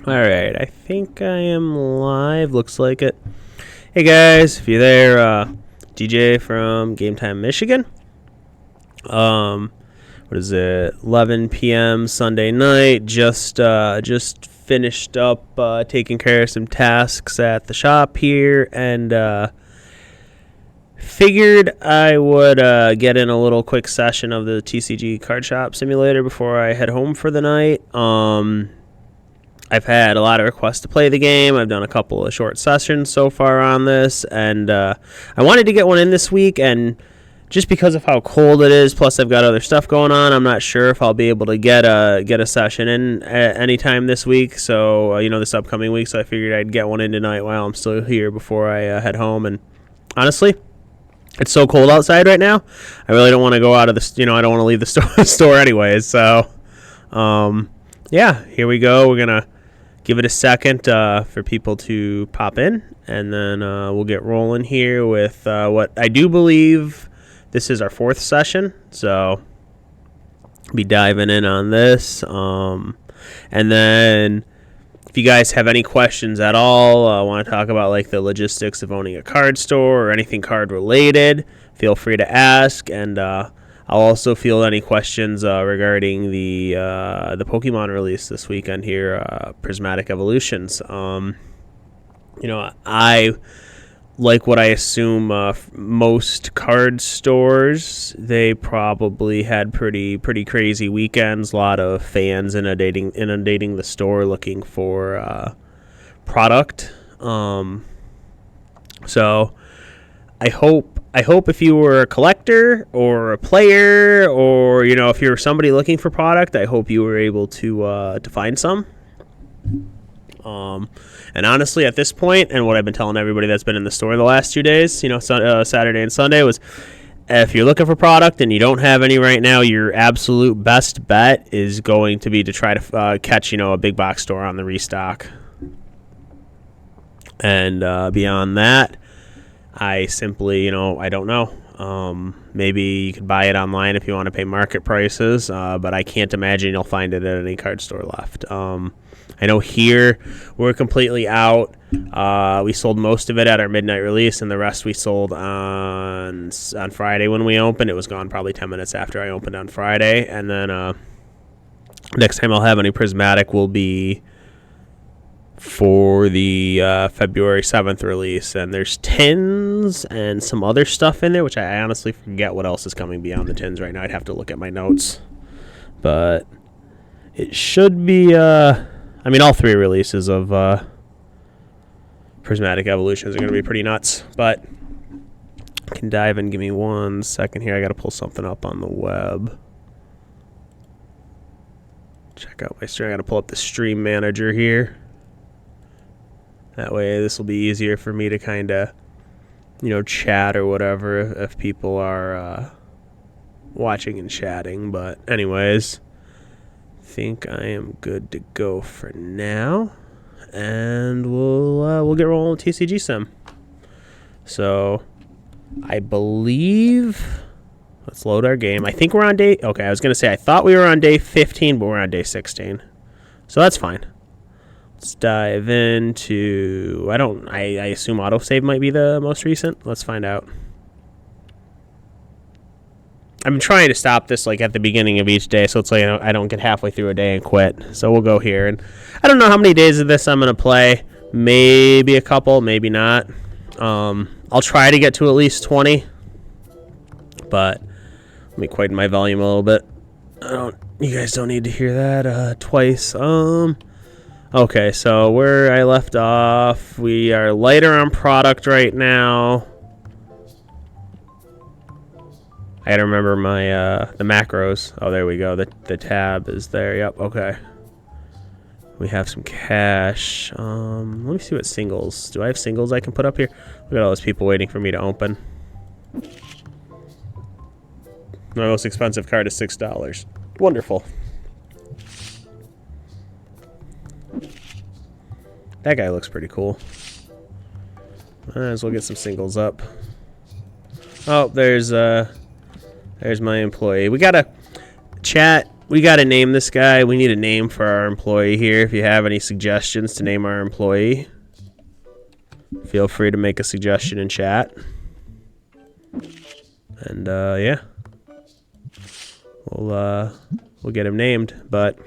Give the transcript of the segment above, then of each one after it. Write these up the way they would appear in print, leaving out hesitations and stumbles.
Alright, I think I am live. Looks like it. Hey guys, if you're there, DJ from Game Time, Michigan. What is it? 11 p.m. Sunday night. Just finished up taking care of some tasks at the shop here, and figured I would get in a little quick session of the TCG card shop simulator before I head home for the night. I've had a lot of requests to play the game. I've done a couple of short sessions so far on this, and I wanted to get one in this week, and just because of how cold it is, plus I've got other stuff going on, I'm not sure if I'll be able to get a session in anytime this week, so, this upcoming week, so I figured I'd get one in tonight while I'm still here before I head home, and honestly, it's so cold outside right now, I really don't want to go out of the, I don't want to leave the store anyways, so, yeah, here we go. We're going to give it a second for people to pop in, and then we'll get rolling here with what I do believe this is our fourth session, so be diving in on this. And then if you guys have any questions at all, want to talk about like the logistics of owning a card store or anything card related, feel free to ask, and I'll also field any questions regarding the Pokemon release this weekend here, Prismatic Evolutions. I like what I assume most card stores. They probably had pretty crazy weekends. A lot of fans inundating the store looking for product. So I hope if you were a collector or a player, or if you're somebody looking for product, I hope you were able to find some. And honestly, at this point, and what I've been telling everybody that's been in the store the last 2 days, Saturday and Sunday, was if you're looking for product and you don't have any right now, your absolute best bet is going to be to try to catch a big box store on the restock. And beyond that, I simply, I don't know. Maybe you could buy it online if you want to pay market prices, but I can't imagine you'll find it at any card store left. I know here we're completely out. We sold most of it at our midnight release, and the rest we sold on Friday when we opened. It was gone probably 10 minutes after I opened on Friday, and then next time I'll have any Prismatic will be for the February 7th release, and there's tins and some other stuff in there, which I honestly forget what else is coming beyond the tins right now. I'd have to look at my notes, but it should be all three releases of Prismatic Evolutions are going to be pretty nuts, but I can dive in. Give me 1 second here. I got to pull something up on the web. Check out my stream. I got to pull up the stream manager here. That way this will be easier for me to kind of, chat or whatever if people are watching and chatting. But anyways, I think I am good to go for now. And we'll get rolling with TCG Sim. So I believe, let's load our game. I think we're on day, okay, I was going to say I thought we were on day 15, but we're on day 16. So that's fine. Let's dive into, I assume autosave might be the most recent. Let's find out. I'm trying to stop this like at the beginning of each day, so it's like I don't get halfway through a day and quit. So we'll go here, and I don't know how many days of this I'm going to play. Maybe a couple, maybe not. I'll try to get to at least 20, but let me quieten my volume a little bit. You guys don't need to hear that twice. Okay, so where I left off, we are lighter on product right now. I gotta remember my the macros. Oh, there we go. The tab is there. Yep. Okay. We have some cash. Let me see what singles. Do I have singles I can put up here? Look at all those people waiting for me to open. My most expensive card is $6. Wonderful. That guy looks pretty cool. Might as well get some singles up. Oh, there's my employee. We gotta chat. we got to name this guy. We need a name for our employee here. If you have any suggestions to name our employee, feel free to make a suggestion in chat. And yeah, we'll get him named. But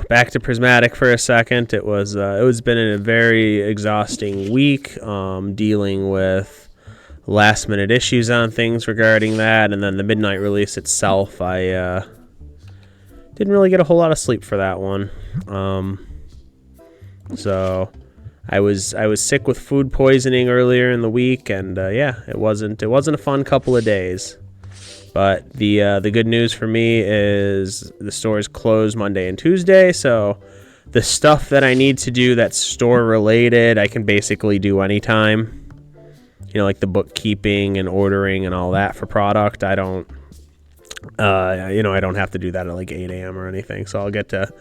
back to Prismatic for a second. It was been a very exhausting week, dealing with last minute issues on things regarding that, and then the midnight release itself. I didn't really get a whole lot of sleep for that one. So I was sick with food poisoning earlier in the week, and yeah, it wasn't a fun couple of days. But the good news for me is the store is closed Monday and Tuesday, so the stuff that I need to do that's store related, I can basically do anytime. You know, like the bookkeeping and ordering and all that for product. I don't, I don't have to do that at like 8 a.m. or anything. So I'll get to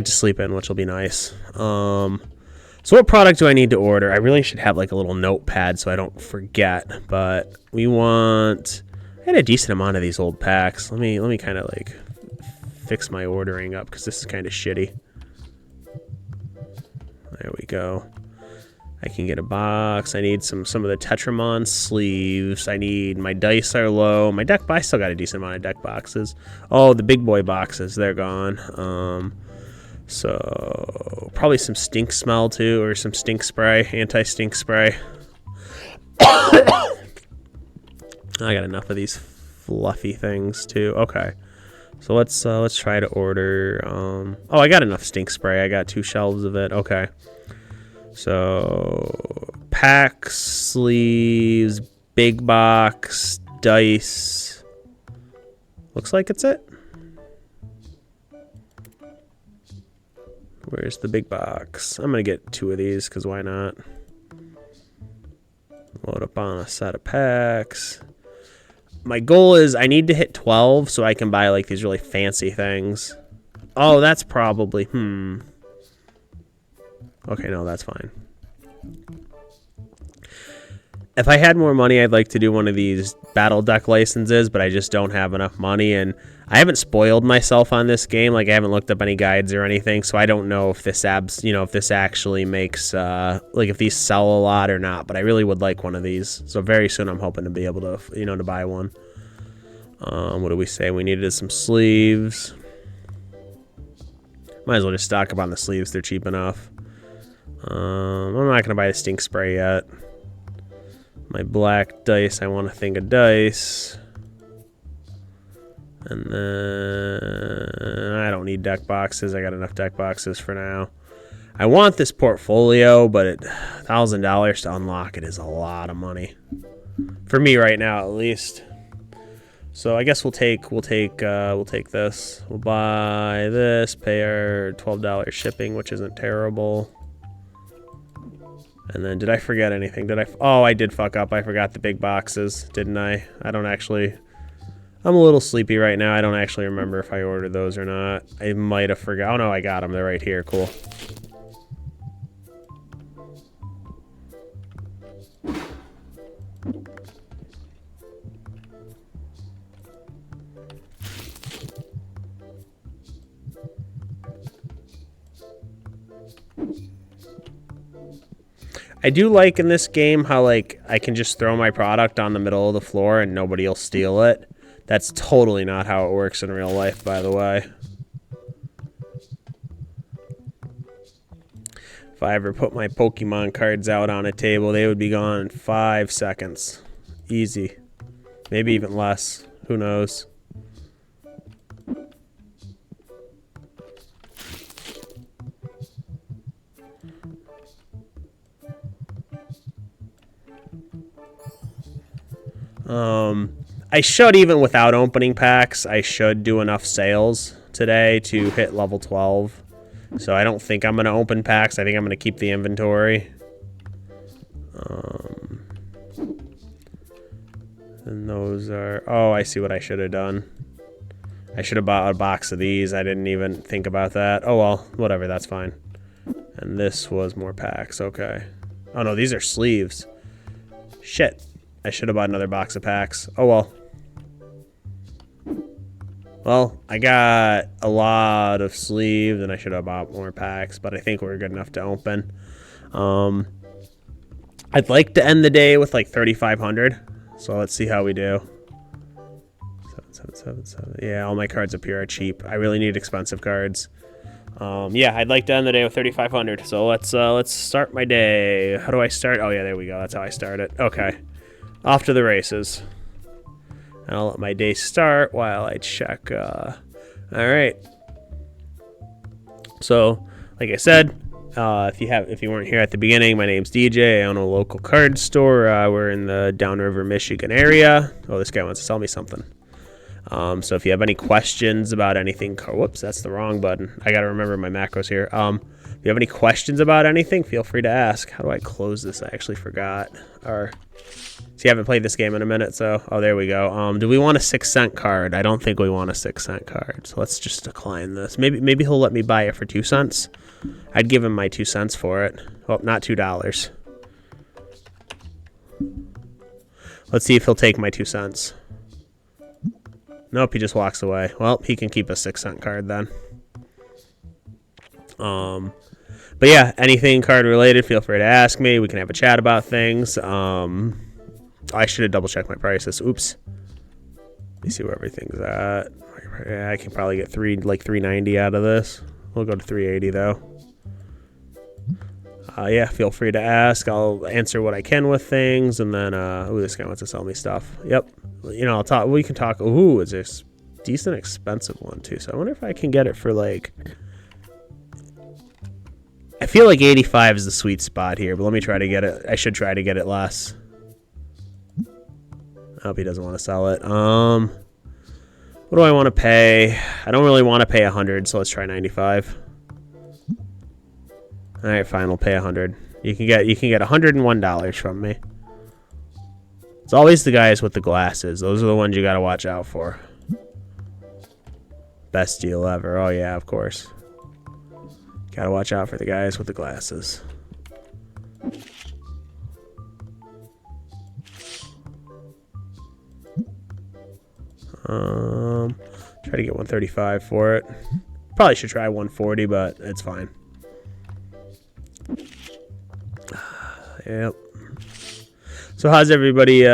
sleep in, which will be nice. So what product do I need to order? I really should have like a little notepad so I don't forget. But I had a decent amount of these old packs. Let me kind of like fix my ordering up because this is kind of shitty. There we go. I can get a box. I need some of the Tetramon sleeves. I need my dice are low. My deck, I still got a decent amount of deck boxes. Oh, the big boy boxes, they're gone. So probably some stink smell too, or some stink spray, anti-stink spray. I got enough of these fluffy things too. Okay, so let's try to order. Oh, I got enough stink spray. I got 2 shelves of it. Okay. So, packs, sleeves, big box, dice. Looks like it's it. Where's the big box? I'm going to get 2 of these because why not? Load up on a set of packs. My goal is I need to hit 12 so I can buy like these really fancy things. Oh, that's probably, Okay, no, that's fine. If I had more money, I'd like to do one of these battle deck licenses, but I just don't have enough money, and I haven't spoiled myself on this game. Like, I haven't looked up any guides or anything, so I don't know if this if this actually makes, like, if these sell a lot or not, but I really would like one of these. So very soon I'm hoping to be able to, to buy one. What do we say? We needed some sleeves. Might as well just stock up on the sleeves. They're cheap enough. I'm not going to buy the stink spray yet. My black dice, I want a thing of dice. And then I don't need deck boxes. I got enough deck boxes for now. I want this portfolio, but $1,000 to unlock it is a lot of money. For me right now, at least. So I guess we'll take this. We'll buy this, pay our $12 shipping, which isn't terrible. And then, did I forget anything? Oh, I did fuck up. I forgot the big boxes, didn't I? I'm a little sleepy right now. I don't actually remember if I ordered those or not. I might have forgot. Oh, no, I got them. They're right here. Cool. I do like in this game how, like, I can just throw my product on the middle of the floor and nobody will steal it. That's totally not how it works in real life, by the way. If I ever put my Pokemon cards out on a table, they would be gone in 5 seconds. Easy. Maybe even less. Who knows? I should, even without opening packs, I should do enough sales today to hit level 12. So I don't think I'm going to open packs. I think I'm going to keep the inventory. And those are... Oh, I see what I should have done. I should have bought a box of these. I didn't even think about that. Oh, well, whatever. That's fine. And this was more packs. Okay. Oh, no, these are sleeves. Shit. I should have bought another box of packs. Oh, well. Well, I got a lot of sleeves, and I should have bought more packs, but I think we're good enough to open. I'd like to end the day with like 3,500, so let's see how we do. 777. Yeah, all my cards up here are cheap. I really need expensive cards. Yeah, I'd like to end the day with 3,500. So let's start my day. How do I start? Oh yeah, there we go. That's how I start it. Okay, off to the races. And I'll let my day start while I check. All right. So, like I said, if you weren't here at the beginning, my name's DJ. I own a local card store. We're in the Downriver, Michigan area. Oh, this guy wants to sell me something. So if you have any questions about anything, whoops, that's the wrong button. I got to remember my macros here. If you have any questions about anything, feel free to ask. How do I close this? I actually forgot. See, I haven't played this game in a minute, so, oh, there we go. Do we want a 6-cent card? I don't think we want a 6-cent card, so let's just decline this. Maybe he'll let me buy it for 2 cents. I'd give him my 2 cents for it. Oh, not $2. Let's see if he'll take my 2 cents. Nope, he just walks away. Well, he can keep a 6-cent card then. But yeah, anything card related, feel free to ask me. We can have a chat about things. I should have double-checked my prices. Oops. Let me see where everything's at. Yeah, I can probably get $390 out of this. We'll go to $380 though. Yeah, feel free to ask. I'll answer what I can with things, and then ooh, this guy wants to sell me stuff. Yep. You know, I'll talk. We can talk. Ooh, it's a decent expensive one too. So I wonder if I can get it for like. I feel like 85 is the sweet spot here, but let me try to get it. I should try to get it less. I hope he doesn't want to sell it. What do I want to pay? I don't really want to pay 100, so let's try 95. All right, fine. We'll pay 100. You can get $101 from me. It's always the guys with the glasses. Those are the ones you got to watch out for. Best deal ever. Oh yeah, of course. Got to watch out for the guys with the glasses. Try to get 135 for it. Probably should try 140, but it's fine. Yep. So how's everybody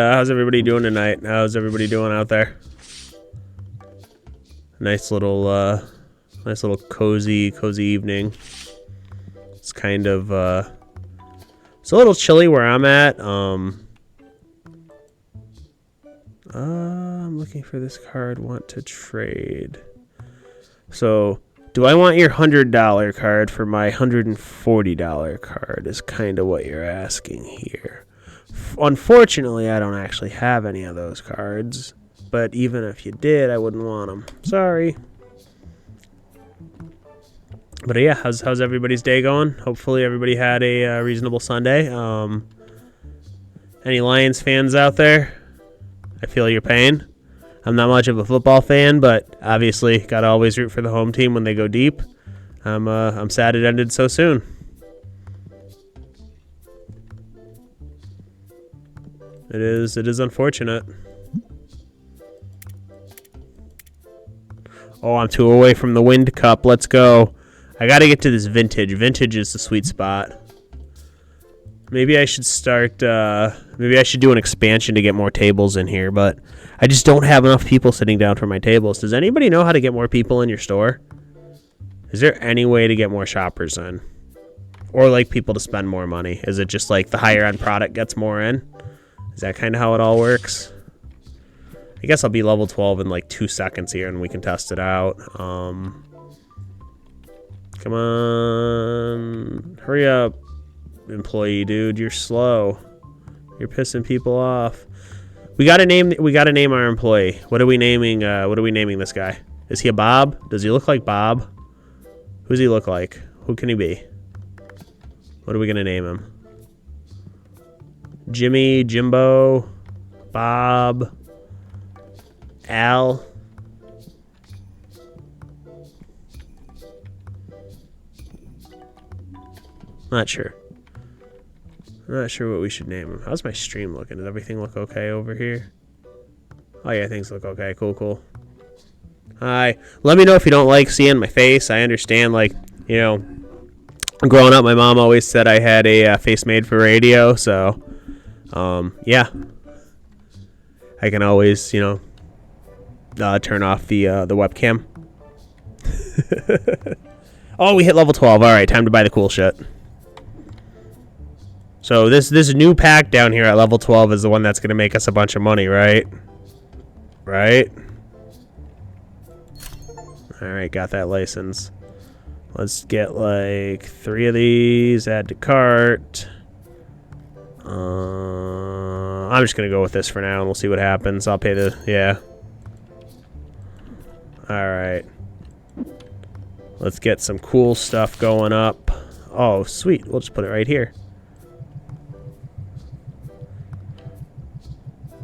doing tonight? How's everybody doing out there? Nice little cozy evening. It's kind of it's a little chilly where I'm at. I'm looking for this card. Want to trade. So, do I want your $100 card for my $140 card? Is kind of what you're asking here. Unfortunately, I don't actually have any of those cards. But even if you did, I wouldn't want them. Sorry. But yeah, how's everybody's day going? Hopefully everybody had a reasonable Sunday. Any Lions fans out there? I feel your pain. I'm not much of a football fan, but obviously gotta always root for the home team when they go deep. I'm sad it ended so soon. It is unfortunate. Oh, I'm 2 away from the Wind Cup. Let's go. I gotta get to this vintage. Vintage is the sweet spot. Maybe I should start, maybe I should do an expansion to get more tables in here, but I just don't have enough people sitting down for my tables. Does anybody know how to get more people in your store? Is there any way to get more shoppers in? Or like people to spend more money? Is it just like the higher end product gets more in? Is that kind of how it all works? I guess I'll be level 12 in like 2 seconds here and we can test it out. Come on. Hurry up. Employee dude, you're slow. You're pissing people off. We gotta name our employee. What are we naming this guy? Is he a Bob? Does he look like Bob? Who does he look like? Who can he be? What are we gonna name him? Jimmy, Jimbo, Bob, Al. Not sure. I'm not sure what we should name him. How's my stream looking? Does everything look okay over here? Oh yeah, things look okay. Cool. Hi. Let me know if you don't like seeing my face. I understand, like, you know, growing up, my mom always said I had a face made for radio, so, yeah. I can always, you know, turn off the webcam. Oh, we hit level 12. All right, time to buy the cool shit. So this new pack down here at level 12 is the one that's going to make us a bunch of money, right? Right? All right, got that license. Let's get like 3 of these, add to cart. I'm just going to go with this for now, and we'll see what happens. I'll pay the, yeah. All right. Let's get some cool stuff going up. Oh, sweet. We'll just put it right here.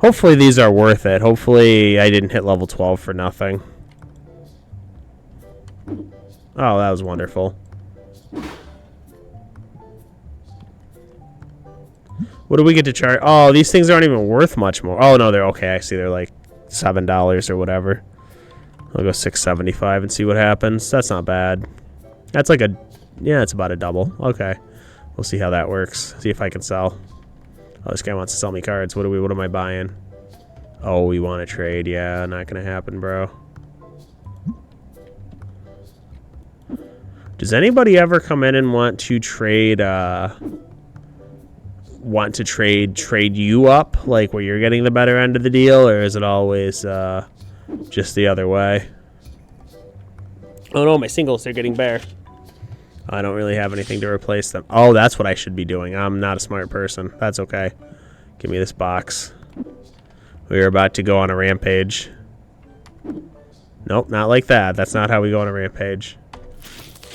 Hopefully these are worth it. Hopefully I didn't hit level 12 for nothing. Oh, that was wonderful. What do we get to charge? Oh, these things aren't even worth much more. Oh, no, they're okay. I see they're like $7 or whatever. I'll go $6.75 and see what happens. That's not bad. That's like a... Yeah, it's about a double. Okay. We'll see how that works. See if I can sell. Oh, this guy wants to sell me cards. What am I buying? Oh, we want to trade. Yeah, not going to happen, bro. Does anybody ever come in and want to trade trade you up, like where you're getting the better end of the deal, or is it always just the other way? Oh no, my singles, they're getting bare. I don't really have anything to replace them. Oh, that's what I should be doing. I'm not a smart person. That's okay. Give me this box. We are about to go on a rampage. Nope, not like that. That's not how we go on a rampage.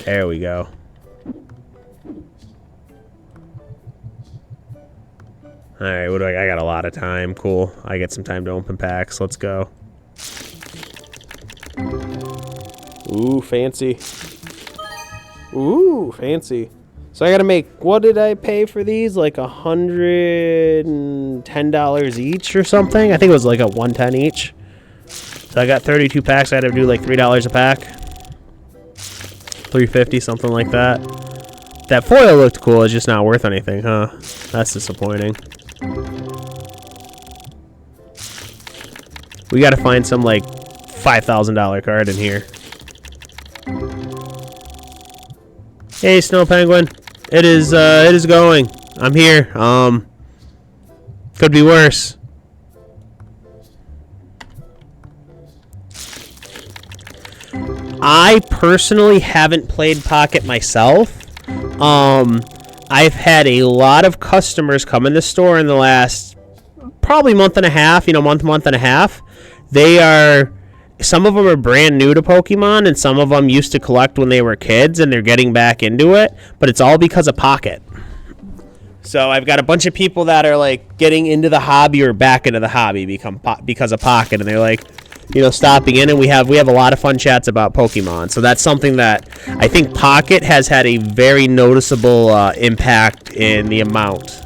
There we go. Alright, what do I got a lot of time. Cool. I get some time to open packs. Let's go. Ooh, fancy. Ooh, fancy. So I gotta make, what did I pay for these? Like $110 each or something? I think it was like a $110 each. So I got 32 packs. I had to do like $3 a pack. $3.50, something like that. That foil looked cool. It's just not worth anything, huh? That's disappointing. We gotta find some like $5,000 card in here. Hey, Snow Penguin. It is going. I'm here. Could be worse. I personally haven't played Pocket myself. I've had a lot of customers come in the store in the last probably month and a half, month and a half. Some of them are brand new to Pokemon, and some of them used to collect when they were kids, and they're getting back into it, but it's all because of Pocket. So I've got a bunch of people that are like getting into the hobby or back into the hobby because of Pocket, and they're like, stopping in, and we have a lot of fun chats about Pokemon. So that's something that I think Pocket has had a very noticeable impact in the amount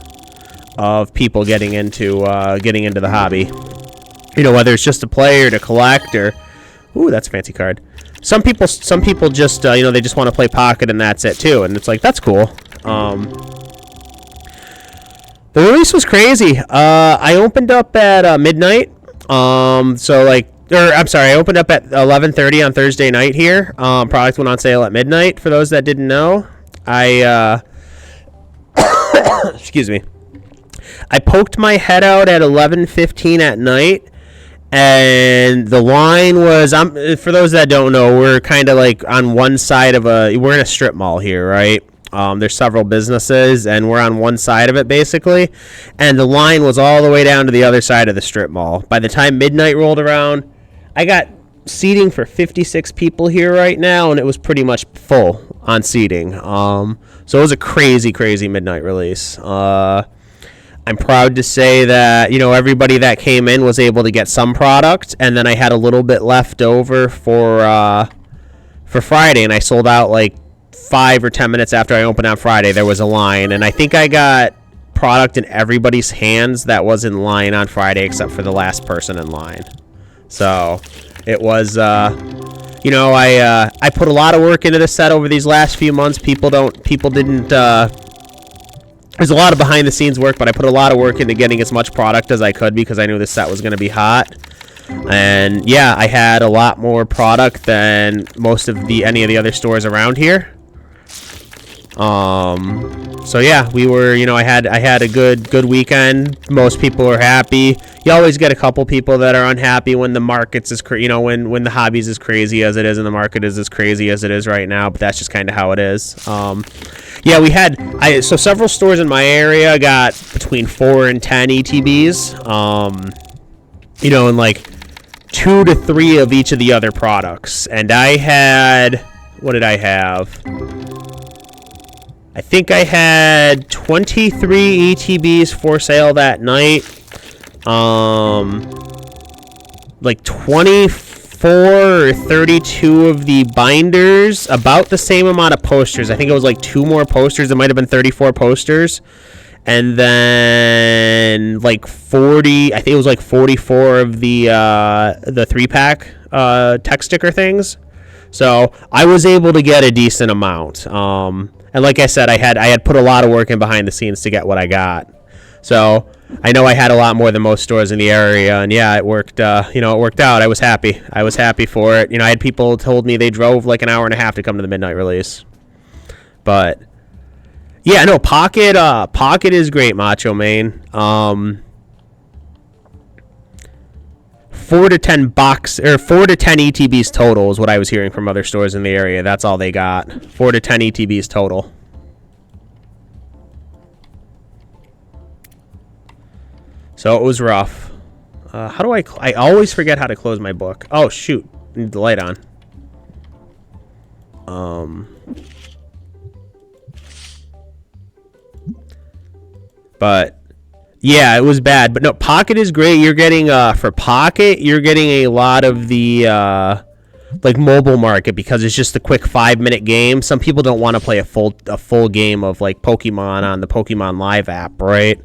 of people getting into the hobby. Whether it's just to play or to collect or... Ooh, that's a fancy card. Some people just, they just want to play Pocket and that's it too. And it's like, that's cool. The release was crazy. I opened up at midnight. I opened up at 11:30 on Thursday night here. Product went on sale at midnight, for those that didn't know. Excuse me. I poked my head out at 11:15 at night, and the line was, for those that don't know, we're kind of like on one side of we're in a strip mall here, right? There's several businesses, and we're on one side of it, basically, and the line was all the way down to the other side of the strip mall. By the time midnight rolled around, I got seating for 56 people here right now, and it was pretty much full on seating. So it was a crazy, crazy midnight release. I'm proud to say that, everybody that came in was able to get some product, and then I had a little bit left over for Friday, and I sold out like 5 or 10 minutes after I opened on Friday. There was a line, and I think I got product in everybody's hands that was in line on Friday except for the last person in line. So It was, I put a lot of work into this set over these last few months. People didn't, there's a lot of behind the scenes work, but I put a lot of work into getting as much product as I could because I knew this set was going to be hot. And yeah, I had a lot more product than any of the other stores around here. So yeah, we were, I had a good weekend. Most people are happy. You always get a couple people that are unhappy when the market's when the hobbies is crazy as it is and the market is as crazy as it is right now, but that's just kind of how it is. Yeah, so several stores in my area got between 4 and 10 ETBs. And like 2 to 3 of each of the other products. And what did I have? I think I had 23 ETBs for sale that night. Like 24 or 32 of the binders, about the same amount of posters. I think it was like 2 more posters. It might have been 34 posters. And then like 40, I think it was like 44 of the 3-pack text sticker things. So I was able to get a decent amount. And like I said, I had put a lot of work in behind the scenes to get what I got. So I know I had a lot more than most stores in the area, and yeah, it worked. It worked out. I was happy. I was happy for it. I had people told me they drove like an hour and a half to come to the midnight release. But yeah, no, Pocket is great, Macho Man. 4 to 10 ETBs total is what I was hearing from other stores in the area. That's all they got. 4 to 10 ETBs total. So it was rough. How do I always forget how to close my book. Oh shoot, I need the light on. But yeah, it was bad. But no, Pocket is great. You're getting for Pocket, you're getting a lot of the like mobile market because it's just a quick 5-minute game. Some people don't want to play a full game of like Pokemon on the Pokemon Live app, right?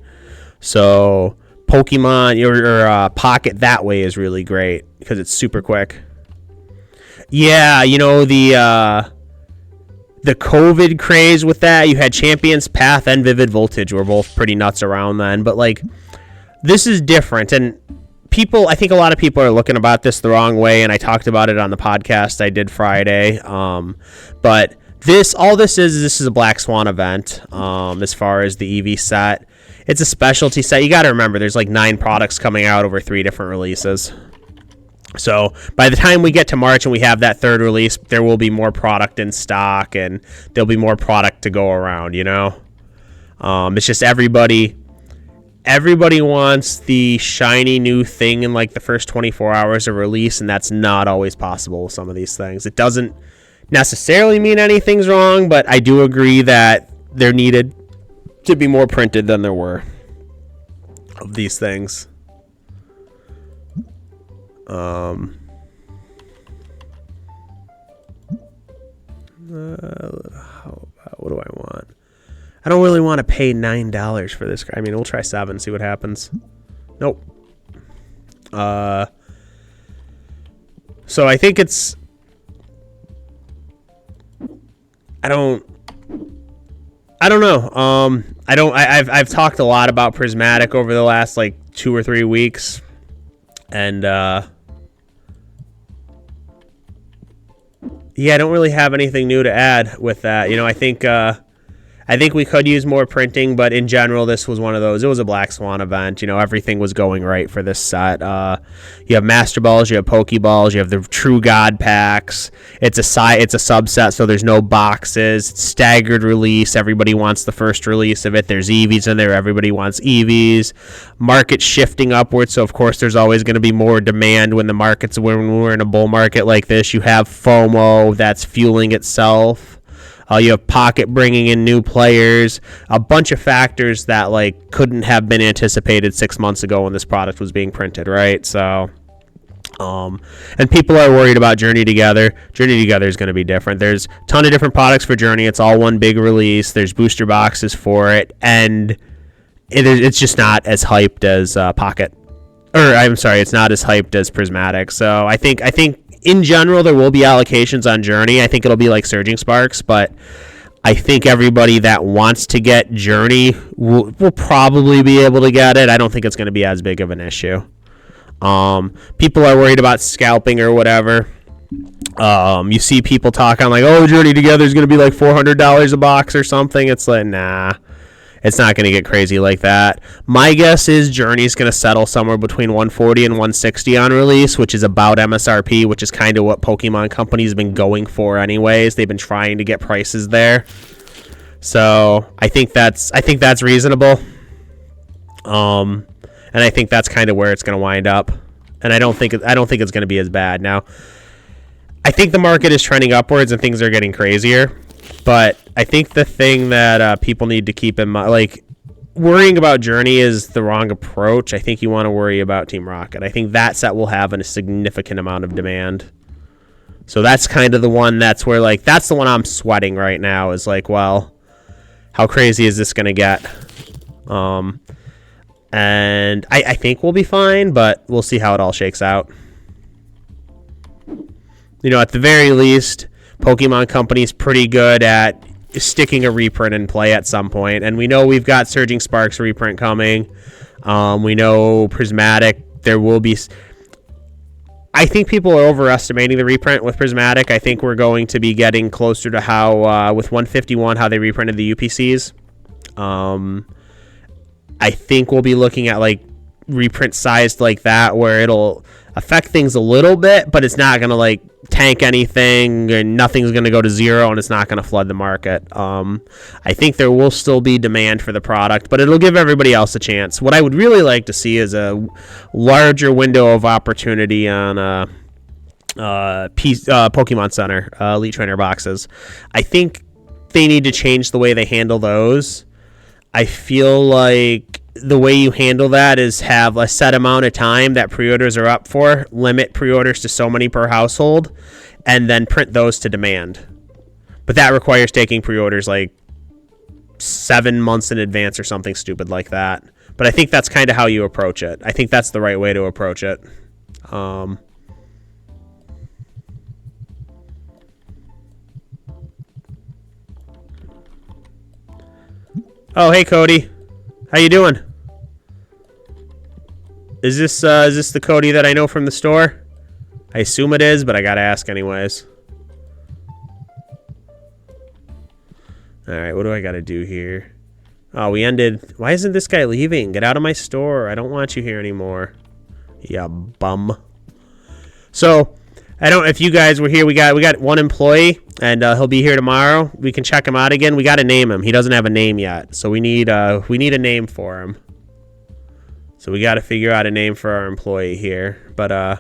So Pokemon your Pocket that way is really great because it's super quick. Yeah, the COVID craze with that, you had Champions Path and Vivid Voltage were both pretty nuts around then, but like this is different, and I think a lot of people are looking about this the wrong way, and I talked about it on the podcast I did Friday. But this is a Black Swan event. As far as the EV set, it's a specialty set. You got to remember, there's like 9 products coming out over 3 different releases. So by the time we get to March and we have that 3rd release, there will be more product in stock and there'll be more product to go around, It's just everybody wants the shiny new thing in like the first 24 hours of release, and that's not always possible with some of these things. It doesn't necessarily mean anything's wrong, but I do agree that there needed to be more printed than there were of these things. What do I want? I don't really want to pay $9 for this. I mean, we'll try 7, see what happens. Nope. So I think it's. I don't know. I've talked a lot about Prismatic over the last like 2 or 3 weeks, and yeah, I don't really have anything new to add with that. I think we could use more printing, but in general, this was one of those. It was a Black Swan event. Everything was going right for this set. You have Master Balls, you have Pokeballs, you have the True God packs. It's a subset, so there's no boxes. It's staggered release. Everybody wants the first release of it. There's EVs in there. Everybody wants EVs. Market shifting upwards, so of course there's always going to be more demand when we're in a bull market like this. You have FOMO that's fueling itself. You have Pocket bringing in new players, a bunch of factors that like couldn't have been anticipated 6 months ago when this product was being printed, right? So, and people are worried about Journey Together. Journey Together is going to be different. There's a ton of different products for Journey. It's all one big release. There's booster boxes for it, and it's just not as hyped as Pocket. or I'm sorry, it's not as hyped as Prismatic. So I think in general there will be allocations on Journey. I think it'll be like Surging Sparks, but I think everybody that wants to get Journey will probably be able to get it. I don't think it's going to be as big of an issue. People are worried about scalping or whatever. You see people talking like, oh, Journey Together is going to be like $400 a box or something. It's like, nah, it's not going to get crazy like that. My guess is Journey's going to settle somewhere between $140 and $160 on release, which is about MSRP, which is kind of what Pokemon Company's been going for anyways. They've been trying to get prices there. So I think that's reasonable. And I think that's kind of where it's going to wind up. And I don't think it's going to be as bad. Now, I think the market is trending upwards and things are getting crazier. But I think the thing that people need to keep in mind, like, worrying about Journey is the wrong approach. I think you want to worry about Team Rocket. I think that set will have a significant amount of demand. So that's kind of the one that's where, like, that's the one I'm sweating right now is like, well, how crazy is this going to get? And I think we'll be fine, but we'll see how it all shakes out. You know, at the very least, Pokemon Company's pretty good at sticking a reprint in play at some point. And we know we've got Surging Sparks reprint coming. We know Prismatic, there will be... I think people are overestimating the reprint with Prismatic. I think we're going to be getting closer to how, with 151, how they reprinted the UPCs. I think we'll be looking at, like, reprint sized like that, where it'll affect things a little bit, but it's not going to, like, tank anything, and nothing's going to go to zero, and it's not going to flood the market. I think there will still be demand for the product, but it'll give everybody else a chance. What I would really like to see is a larger window of opportunity on Pokemon Center, Elite Trainer boxes. I think they need to change the way they handle those. I feel like the way you handle that is have a set amount of time that pre-orders are up for, limit pre-orders to so many per household, and then print those to demand. But that requires taking pre-orders like 7 months in advance or something stupid like that. But I think that's kind of how you approach it. I think that's the right way to approach it. Oh, hey, Cody. How you doing? Is this the Cody that I know from the store? I assume it is, but I gotta ask anyways. Alright, what do I gotta do here? Oh, we ended... Why isn't this guy leaving? Get out of my store. I don't want you here anymore. Yeah, bum. So, I don't... If you guys were here, we got one employee, and he'll be here tomorrow. We can check him out again. We gotta name him. He doesn't have a name yet, so we need a name for him. So we gotta figure out a name for our employee here. But I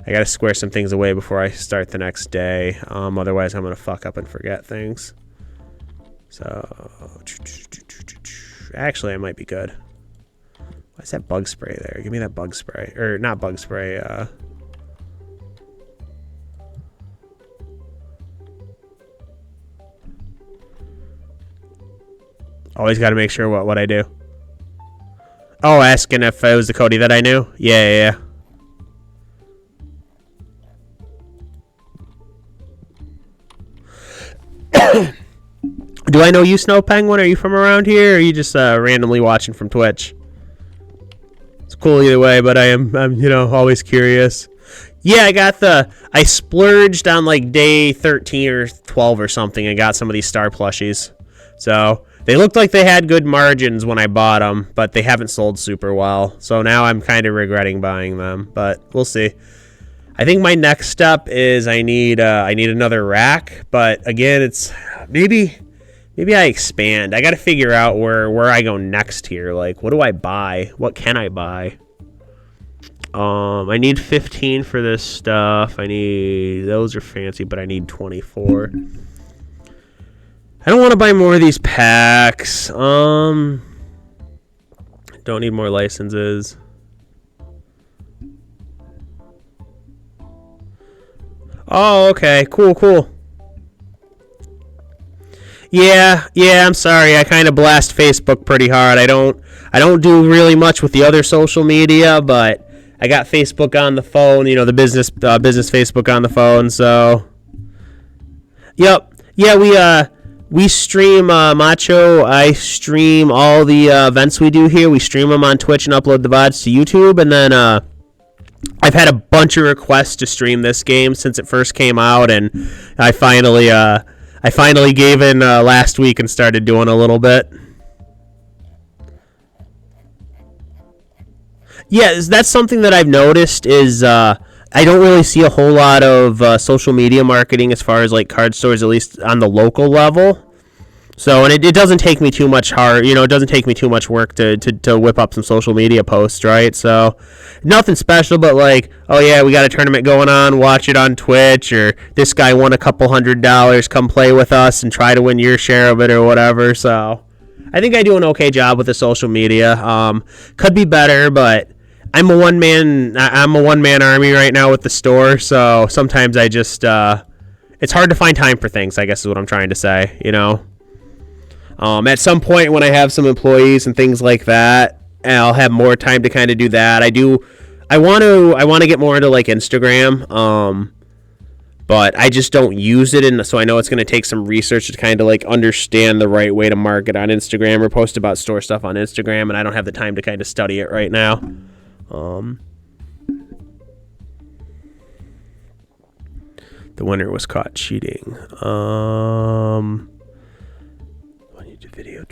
gotta square some things away before I start the next day. Otherwise, I'm gonna fuck up and forget things. So, actually, I might be good. Why's that bug spray there? Give me that bug spray. Or, not bug spray, always got to make sure what I do. Oh, asking if it was the Cody that I knew? Yeah. Do I know you, Snow Penguin? Are you from around here, or are you just randomly watching from Twitch? It's cool either way, but I'm always curious. Yeah, I splurged on like day 13 or 12 or something and got some of these star plushies. So they looked like they had good margins when I bought them, but they haven't sold super well. So now I'm kind of regretting buying them, but we'll see. I think my next step is I need another rack, but again, it's maybe I expand. I got to figure out where I go next here. Like, what do I buy? What can I buy? I need 15 for this stuff. Those are fancy, but I need 24. I don't want to buy more of these packs. Don't need more licenses. Oh, okay. Cool. Yeah, I'm sorry. I kind of blast Facebook pretty hard. I don't do really much with the other social media, but I got Facebook on the phone, the business Facebook on the phone. So, yep, yeah, we stream Macho. I stream all the events we do here. We stream them on Twitch and upload the VODs to YouTube, and then I've had a bunch of requests to stream this game since it first came out, and I finally gave in last week and started doing a little bit. Yeah, that's something that I've noticed is I don't really see a whole lot of social media marketing as far as like card stores, at least on the local level. So, and it doesn't take me too much it doesn't take me too much work to whip up some social media posts, right? So, nothing special, but like, oh yeah, we got a tournament going on, watch it on Twitch, or this guy won a couple $100, come play with us and try to win your share of it or whatever. So, I think I do an okay job with the social media. Could be better, but I'm a one-man army right now with the store, so sometimes I just, it's hard to find time for things, I guess is what I'm trying to say, At some point when I have some employees and things like that, I'll have more time to kind of do that. I want to get more into like Instagram, but I just don't use it, and so I know it's going to take some research to kind of like understand the right way to market on Instagram or post about store stuff on Instagram, and I don't have the time to kind of study it right now. The winner was caught cheating. Video.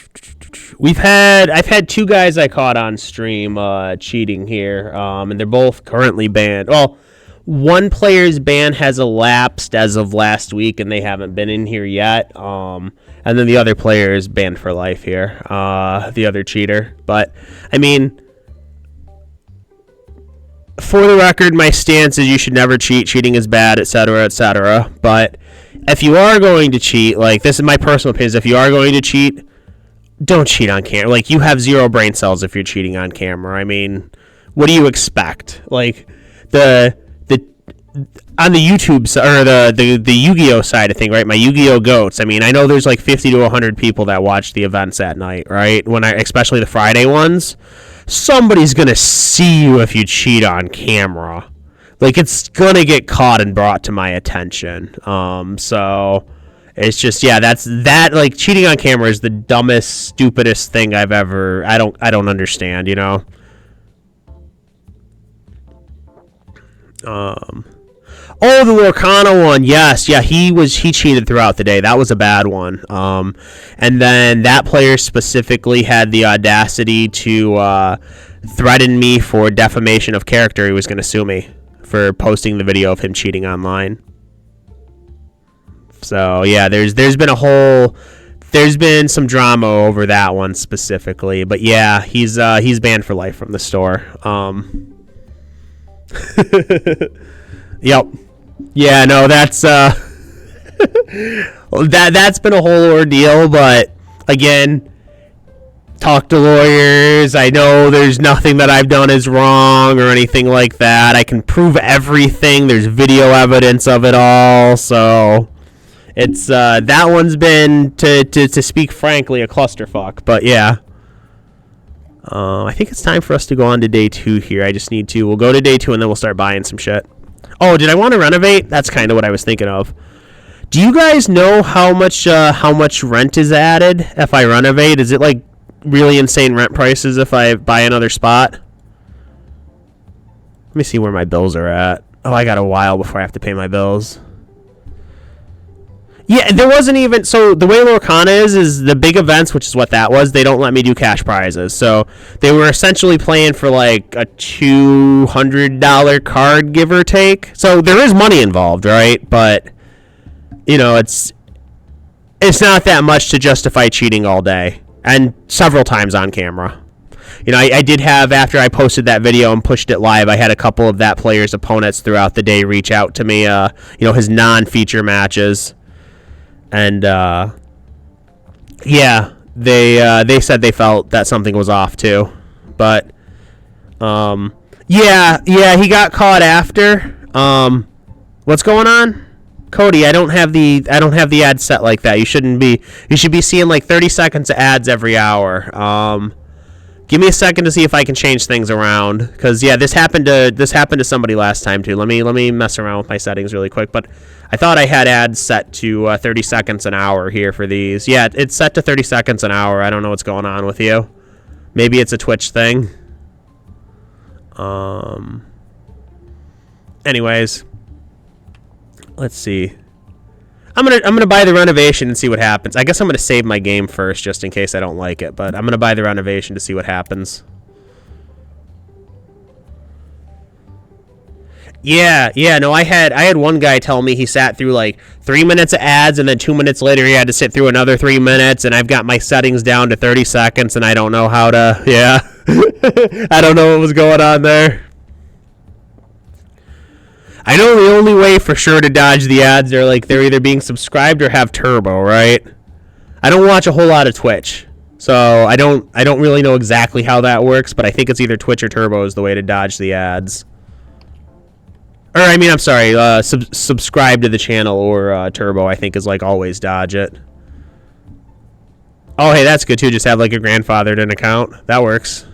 I've had two guys I caught on stream cheating here, and they're both currently banned. Well, one player's ban has elapsed as of last week, and they haven't been in here yet. And then the other player is banned for life here, the other cheater. But, I mean, for the record, my stance is you should never cheat. Cheating is bad, etc., etc. But if you are going to cheat, like, this is my personal opinion, if you are going to cheat, don't cheat on camera. Like, you have zero brain cells if you're cheating on camera. I mean, what do you expect? Like, the on the YouTube or the Yu-Gi-Oh side of thing, right? My Yu-Gi-Oh goats. I mean, I know there's like 50 to 100 people that watch the events at night, right? Especially the Friday ones. Somebody's gonna see you if you cheat on camera. Like, it's gonna get caught and brought to my attention. So it's just, yeah, like, cheating on camera is the dumbest, stupidest thing I've ever, I don't understand, Oh, the Lorcana one, yes, yeah, he cheated throughout the day. That was a bad one. And then that player specifically had the audacity to threaten me for defamation of character. He was going to sue me for posting the video of him cheating online. So yeah, there's been some drama over that one specifically, but yeah, he's banned for life from the store. Yep. Yeah, no, that's that's been a whole ordeal, but again, talk to lawyers. I know there's nothing that I've done is wrong or anything like that. I can prove everything. There's video evidence of it all, so it's that one's been, to speak frankly, a clusterfuck. But yeah, I think it's time for us to go on to day 2 here. We'll go to day 2 and then we'll start buying some shit. Oh, did I want to renovate? That's kind of what I was thinking of. Do you guys know how much rent is added if I renovate? Is it like really insane rent prices if I buy another spot? Let me see where my bills are at. Oh, I got a while before I have to pay my bills. Yeah, there wasn't even, so the way Lorcana is the big events, which is what that was, they don't let me do cash prizes. So they were essentially playing for like a $200 card, give or take. So there is money involved, right? But, it's not that much to justify cheating all day and several times on camera. I did have, after I posted that video and pushed it live, I had a couple of that player's opponents throughout the day reach out to me, his non-feature matches. And, yeah, they said they felt that something was off, too. But, yeah, he got caught after. What's going on? Cody, I don't have the ad set like that. You should be seeing like 30 seconds of ads every hour. Give me a second to see if I can change things around, because yeah, this happened to somebody last time too. Let me mess around with my settings really quick. But I thought I had ads set to 30 seconds an hour here for these. Yeah, it's set to 30 seconds an hour. I don't know what's going on with you. Maybe it's a Twitch thing. Anyways, let's see. I'm gonna buy the renovation and see what happens. I guess I'm gonna save my game first just in case I don't like it, but I'm gonna buy the renovation to see what happens. Yeah, no, I had one guy tell me he sat through like 3 minutes of ads, and then 2 minutes later he had to sit through another 3 minutes, and I've got my settings down to 30 seconds, and I don't know how to, yeah. I don't know what was going on there. I know the only way for sure to dodge the ads are like they're either being subscribed or have turbo, right? I don't watch a whole lot of Twitch, so I don't really know exactly how that works, but I think it's either Twitch or turbo is the way to dodge the ads. Or I mean, I'm sorry, subscribe to the channel or turbo. I think is like always dodge it. Oh, hey, that's good too. Just have like a grandfathered in account. That works.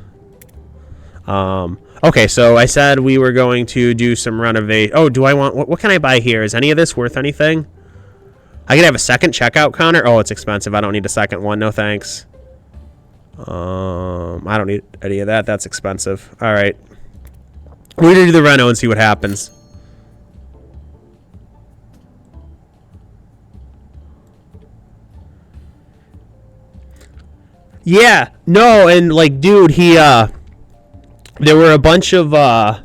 Okay, so I said we were going to do some renovate. Oh, do I want... What can I buy here? Is any of this worth anything? I could have a second checkout counter. Oh, it's expensive. I don't need a second one. No, thanks. I don't need any of that. That's expensive. All right. We're going to do the reno and see what happens. Yeah. No, and like, dude, he... There were a bunch of well,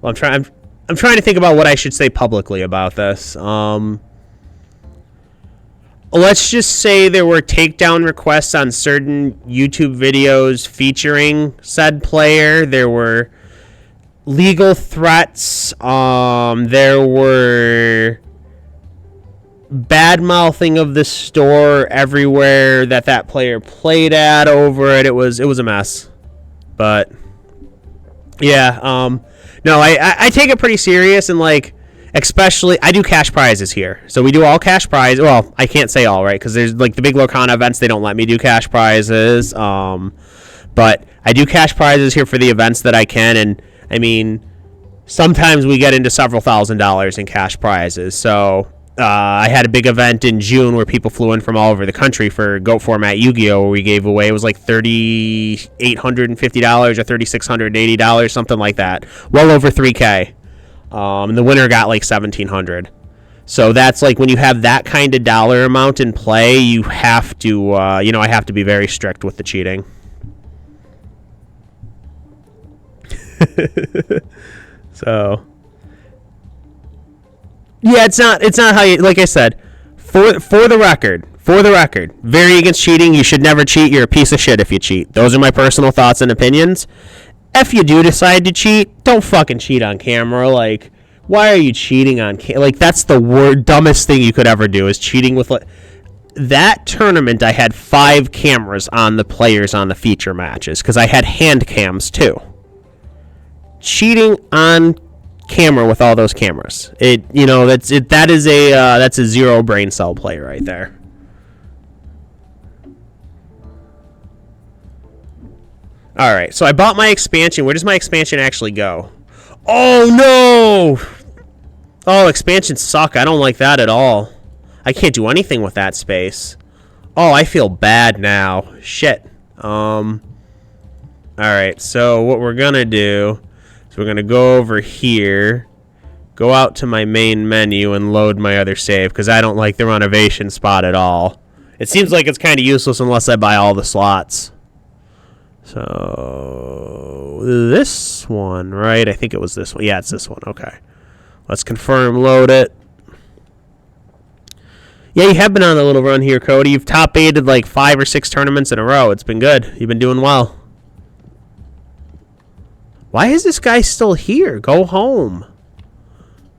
I'm trying to think about what I should say publicly about this. Let's just say there were takedown requests on certain YouTube videos featuring said player. There were legal threats. There were bad mouthing of the store everywhere that player played at over it. It was a mess. But yeah, no, I take it pretty serious, and like, especially, I do cash prizes here. So we do all cash prizes. Well, I can't say all, right, because there's like the big Lorcana events, they don't let me do cash prizes. But I do cash prizes here for the events that I can, and I mean, sometimes we get into several $1,000s in cash prizes. So I had a big event in June where people flew in from all over the country for GOAT format Yu-Gi-Oh! Where we gave away, it was like $3,850 or $3,680, something like that. Well over $3K. And the winner got like $1,700. So that's like when you have that kind of dollar amount in play, you have to, I have to be very strict with the cheating. So... Yeah, it's not how you, like I said, for the record, very against cheating. You should never cheat. You're a piece of shit if you cheat. Those are my personal thoughts and opinions. If you do decide to cheat, don't fucking cheat on camera. Like, why are you cheating on like, that's the dumbest thing you could ever do, is cheating with, like, that tournament. I had 5 cameras on the players on the feature matches, because I had hand cams too. Cheating on camera with all those cameras, that's a zero brain cell play right there. All right, so I bought my expansion. Where does my expansion actually go? Oh no! Oh, expansions suck. I don't like that at all. I can't do anything with that space. Oh, I feel bad now. Shit. All right, so what we're gonna do, so we're going to go over here, go out to my main menu, and load my other save, because I don't like the renovation spot at all. It seems like it's kind of useless unless I buy all the slots. So, this one, right? I think it was this one. Yeah, it's this one. Okay. Let's confirm load it. Yeah, you have been on a little run here, Cody. You've top 8'd like 5 or 6 tournaments in a row. It's been good. You've been doing well. Why is this guy still here? Go home.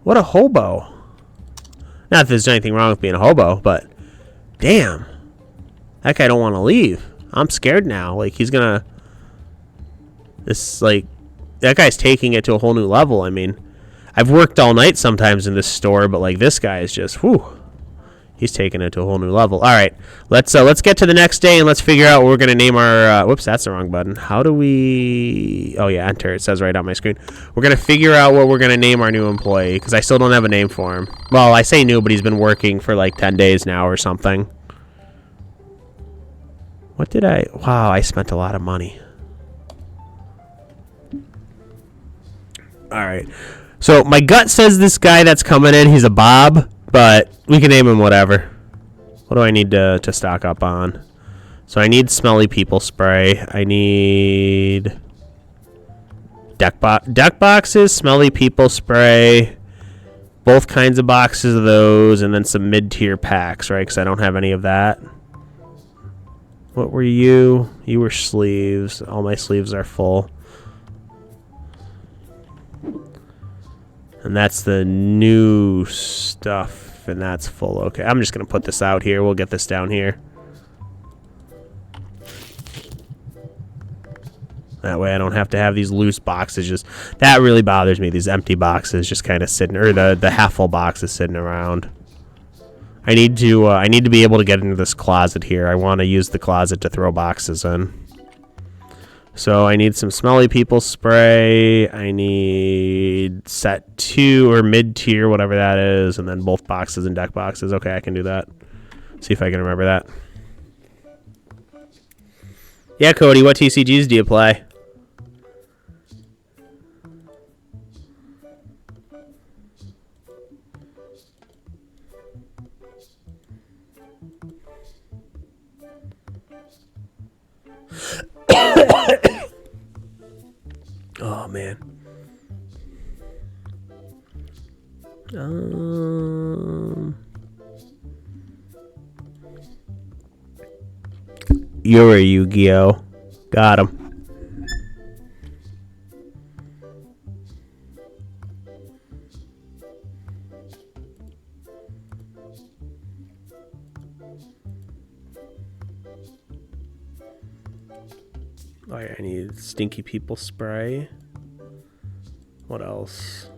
What a hobo. Not that there's anything wrong with being a hobo, but damn. That guy don't want to leave. I'm scared now. Like, he's gonna... that guy's taking it to a whole new level. I mean, I've worked all night sometimes in this store, but like, this guy is just, whew. He's taking it to a whole new level. All right, let's get to the next day and let's figure out what we're gonna name our. Whoops, that's the wrong button. How do we? Oh yeah, enter. It says right on my screen. We're gonna figure out what we're gonna name our new employee because I still don't have a name for him. Well, I say new, but he's been working for like 10 days now or something. What did I? Wow, I spent a lot of money. All right. So my gut says this guy that's coming in, he's a Bob, but we can name him whatever. What do I need to stock up on? So I need smelly people spray. I need deck boxes, smelly people spray, both kinds of boxes of those, and then some mid-tier packs, right? Because I don't have any of that. What were you? You were sleeves. All my sleeves are full. And that's the new stuff, and that's full. Okay, I'm just going to put this out here. We'll get this down here. That way I don't have to have these loose boxes. Just that really bothers me, these empty boxes just kind of sitting, or the half-full boxes sitting around. I need to be able to get into this closet here. I want to use the closet to throw boxes in. So I need some smelly people spray. I need set 2 or mid-tier, whatever that is, and then both boxes and deck boxes. Okay, I can do that. See if I can remember that. Yeah, Cody, what TCGs do you play? Oh man. You're a Yu-Gi-Oh. Got him. Oh, yeah, I need stinky people spray. What else?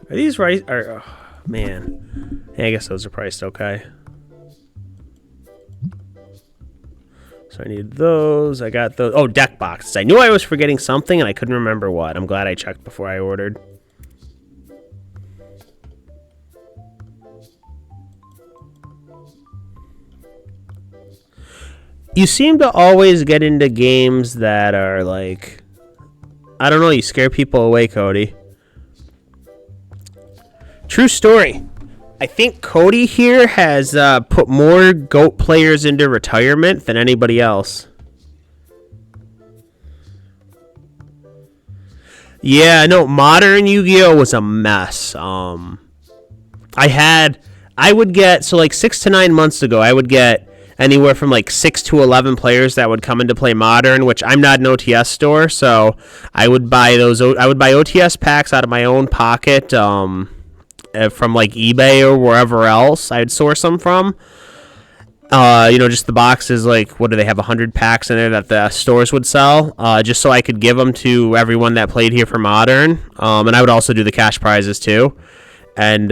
Are these right? Oh, man. Yeah, I guess those are priced okay. So I need those. I got those. Oh, deck boxes. I knew I was forgetting something and I couldn't remember what. I'm glad I checked before I ordered. You seem to always get into games that are like, I don't know, you scare people away, Cody. True story. I think Cody here has put more GOAT players into retirement than anybody else. Yeah, no, modern Yu-Gi-Oh was a mess. I would get, so like 6 to 9 months ago, I would get anywhere from like 6 to 11 players that would come into play modern, which I'm not an OTS store, so I would buy those. I would buy OTS packs out of my own pocket, from like eBay or wherever else I'd source them from. Just the boxes, like, what do they have, 100 packs in there that the stores would sell, just so I could give them to everyone that played here for modern. And I would also do the cash prizes too. And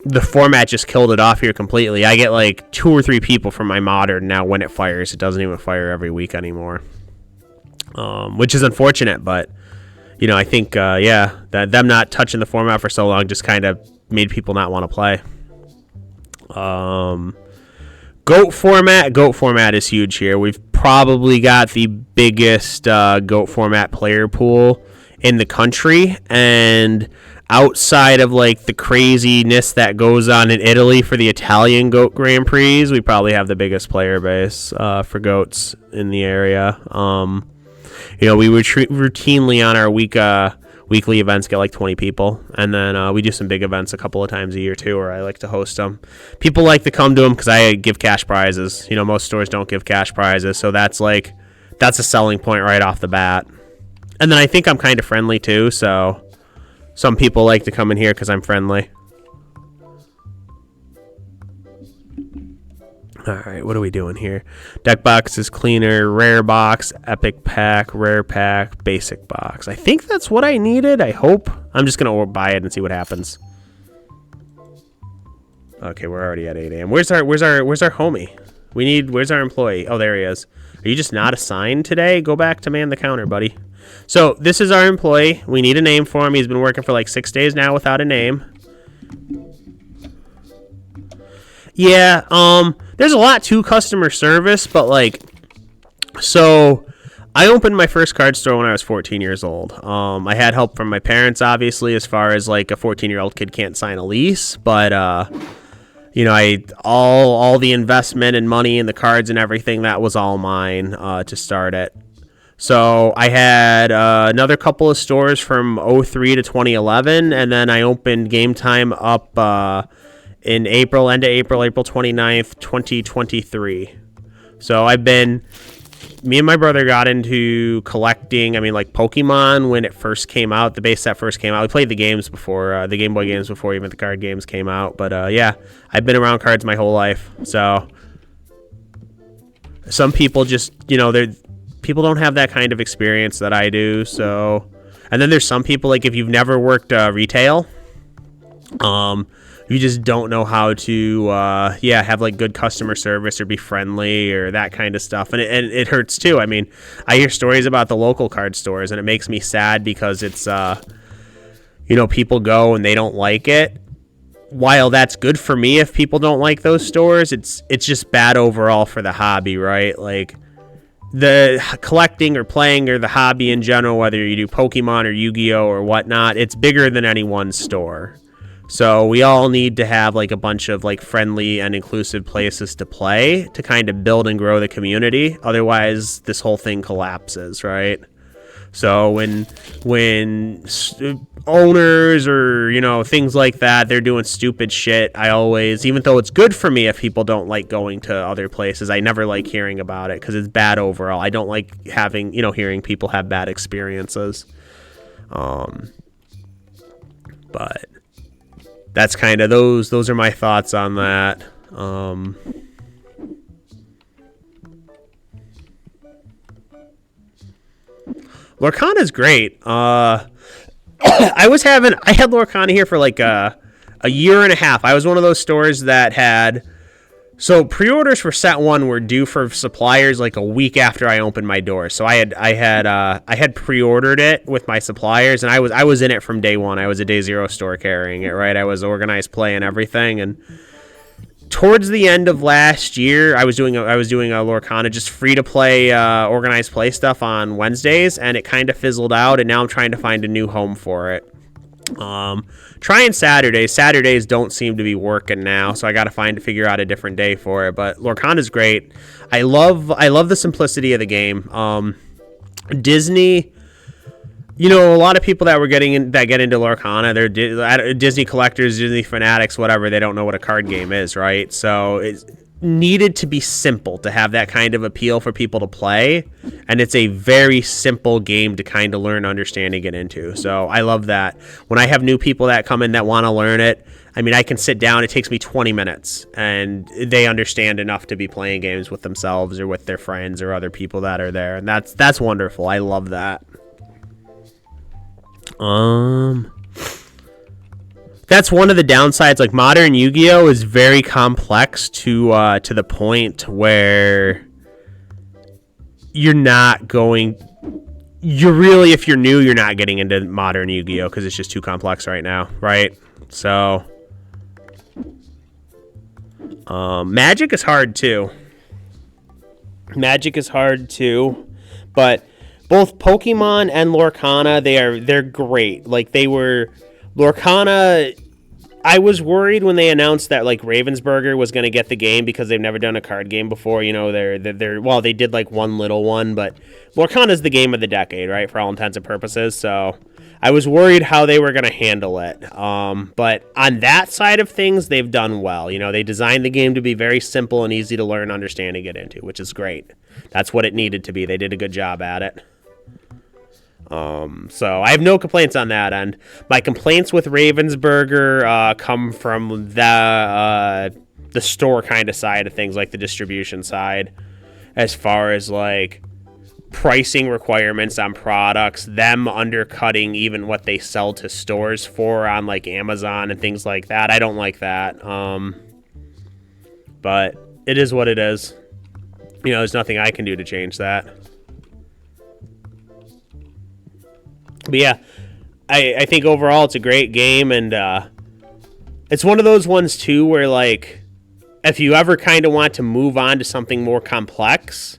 the format just killed it off here completely. I get like 2 or 3 people from my modern now when it fires. It doesn't even fire every week anymore, which is unfortunate. But I think that them not touching the format for so long just kind of made people not want to play. GOAT format is huge here. We've probably got the biggest GOAT format player pool in the country, and outside of like the craziness that goes on in Italy for the Italian GOAT Grand Prix, we probably have the biggest player base for GOATs in the area. We would routinely on our weekly events get like 20 people, and then we do some big events a couple of times a year too, where I like to host them. People like to come to them because I give cash prizes. Most stores don't give cash prizes, so that's a selling point right off the bat. And then I think I'm kind of friendly too, so some people like to come in here because I'm friendly. All right, what are we doing here? Deck box is cleaner, rare box, epic pack, rare pack, basic box. I think that's what I needed. I hope. I'm just going to buy it and see what happens. Okay, we're already at 8 a.m. Where's our homie? Where's our employee? Oh, there he is. Are you just not assigned today? Go back to man the counter, buddy. So this is our employee. We need a name for him. He's been working for like 6 days now without a name. Yeah, there's a lot to customer service, but like, so I opened my first card store when I was 14 years old. I had help from my parents, obviously, as far as like a 14-year-old kid can't sign a lease, but you know, all the investment and money and the cards and everything, that was all mine to start it. So I had another couple of stores from 03 to 2011, and then I opened Game Time up in April, end of April 29th, 2023. So me and my brother got into collecting, I mean, like Pokemon when it first came out, the base set first came out. We played the games before, the Game Boy games before even the card games came out. But yeah, I've been around cards my whole life. So some people just, you know, people don't have that kind of experience that I do. So, and then there's some people, like if you've never worked retail, you just don't know how to have like good customer service or be friendly or that kind of stuff, and it hurts too. I mean, I hear stories about the local card stores, and it makes me sad because it's you know, people go and they don't like it. While that's good for me if people don't like those stores, it's just bad overall for the hobby, right? Like the collecting or playing or the hobby in general, whether you do Pokemon or Yu-Gi-Oh or whatnot, it's bigger than any one store. So we all need to have like a bunch of like friendly and inclusive places to play to kind of build and grow the community. Otherwise, this whole thing collapses, right? So when owners or, you know, things like that, they're doing stupid shit, I always, even though it's good for me if people don't like going to other places, I never like hearing about it because it's bad overall. I don't like having, you know, hearing people have bad experiences. But that's kind of those are my thoughts on that. Lorcana's great. I had Lorcana here for like a year and a half. I was one of those stores that had, so pre-orders for set 1 were due for suppliers like a week after I opened my door. So I had pre-ordered it with my suppliers, and I was in it from day 1. I was a day 0 store carrying it, right? I was organized play and everything. And towards the end of last year, I was doing a Lorcana just free to play organized play stuff on Wednesdays, and it kind of fizzled out. And now I'm trying to find a new home for it. Trying Saturdays don't seem to be working now, so I got to figure out a different day for it. But Lorcana's great. I love the simplicity of the game. Disney, you know, a lot of people that get into Lorcana, they're Disney collectors, Disney fanatics, whatever. They don't know what a card game is, right? So it's needed to be simple to have that kind of appeal for people to play, and it's a very simple game to kind of learn, understand, and get into. So I love that. When I have new people that come in that want to learn it, I mean, I can sit down, it takes me 20 minutes, and they understand enough to be playing games with themselves or with their friends or other people that are there, and that's wonderful. I love that. That's one of the downsides. Like modern Yu-Gi-Oh is very complex to the point where if you're new, you're not getting into modern Yu-Gi-Oh because it's just too complex right now, right? So Magic is hard too. But both Pokemon and Lorcana, they're great. Like Lorcana, I was worried when they announced that like Ravensburger was going to get the game because they've never done a card game before. You know, they did like one little one, but Lorcana's the game of the decade, right? For all intents and purposes. So I was worried how they were going to handle it. But on that side of things, they've done well. You know, they designed the game to be very simple and easy to learn, understand, and get into, which is great. That's what it needed to be. They did a good job at it. So I have no complaints on that end. My complaints with Ravensburger come from the store kind of side of things, like the distribution side, as far as like pricing requirements on products, them undercutting even what they sell to stores for on like Amazon and things like that. I don't like that. But it is what it is. You know, there's nothing I can do to change that. But yeah, I think overall it's a great game, and it's one of those ones too where, like, if you ever kind of want to move on to something more complex,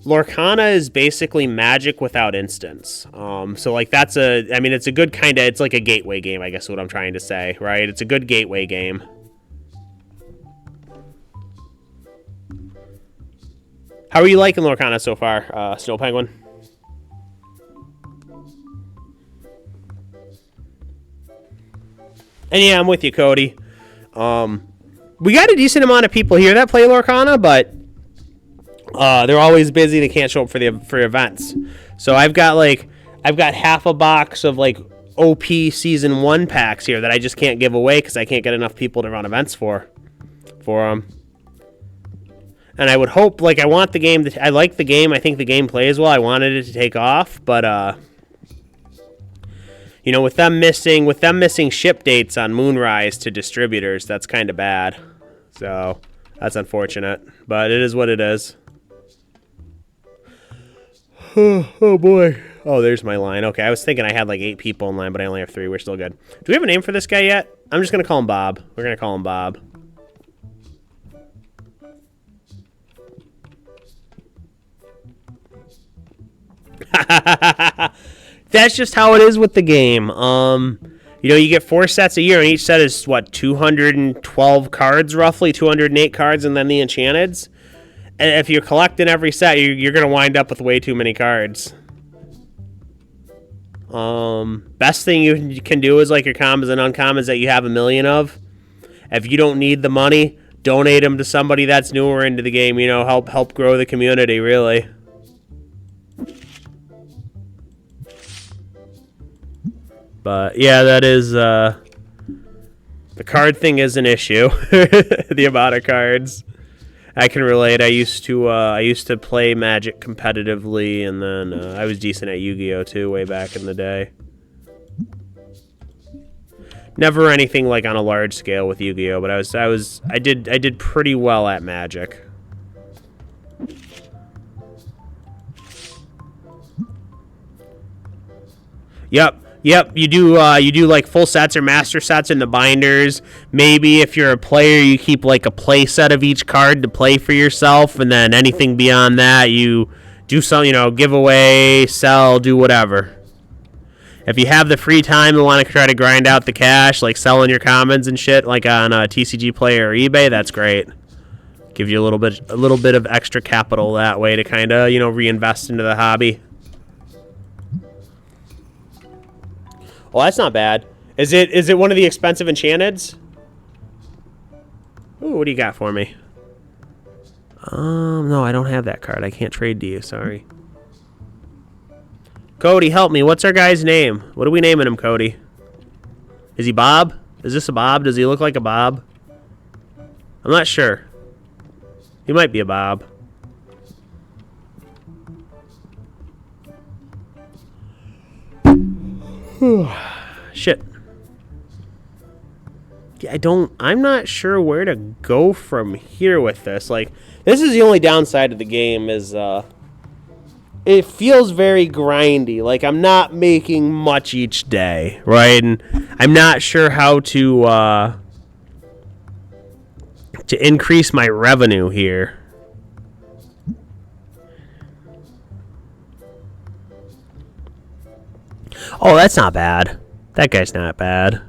Lorcana is basically Magic without instants. So like it's a good kind of, it's like a gateway game, I guess is what I'm trying to say, right? It's a good gateway game. How are you liking Lorcana so far, Snow Penguin? And yeah, I'm with you, Cody. We got a decent amount of people here that play Lorcana, but they're always busy. They can't show up for events. So I've got half a box of like OP Season 1 packs here that I just can't give away because I can't get enough people to run events for them. And I would hope, like, I want the game I like the game. I think the game plays well. I wanted it to take off, but you know, with them missing ship dates on Moonrise to distributors, that's kind of bad. So that's unfortunate, but it is what it is. Oh boy. Oh, there's my line. Okay, I was thinking I had like 8 people in line, but I only have 3. We're still good. Do we have a name for this guy yet? I'm just gonna call him Bob. We're gonna call him Bob. That's just how it is with the game. You know, you get 4 sets a year, and each set is, what, 212 cards, roughly, 208 cards, and then the Enchanteds. And if you're collecting every set, you're going to wind up with way too many cards. Best thing you can do is, like, your commons and uncommons that you have a million of. If you don't need the money, donate them to somebody that's newer into the game. You know, help grow the community, really. But yeah, that is the card thing is an issue. The amount of cards. I can relate. I used to play Magic competitively, and then I was decent at Yu-Gi-Oh too way back in the day. Never anything like on a large scale with Yu-Gi-Oh, but I did pretty well at Magic. Yep, you do like full sets or master sets in the binders. Maybe if you're a player, you keep like a play set of each card to play for yourself, and then anything beyond that, you do some, you know, give away, sell, do whatever. If you have the free time and want to try to grind out the cash, like selling your commons and shit, like on a TCG Player or eBay, that's great. Give you a little bit of extra capital that way to kind of, you know, reinvest into the hobby. Well, that's not bad. Is it one of the expensive Enchanteds? Ooh, what do you got for me? No, I don't have that card. I can't trade to you, sorry. Cody, help me. What's our guy's name? What are we naming him, Cody? Is he Bob? Is this a Bob? Does he look like a Bob? I'm not sure. He might be a Bob. Shit. Yeah, I'm not sure where to go from here with this. Like, this is the only downside of the game is, it feels very grindy. Like, I'm not making much each day, right? And I'm not sure how to increase my revenue here. Oh, that's not bad. That guy's not bad.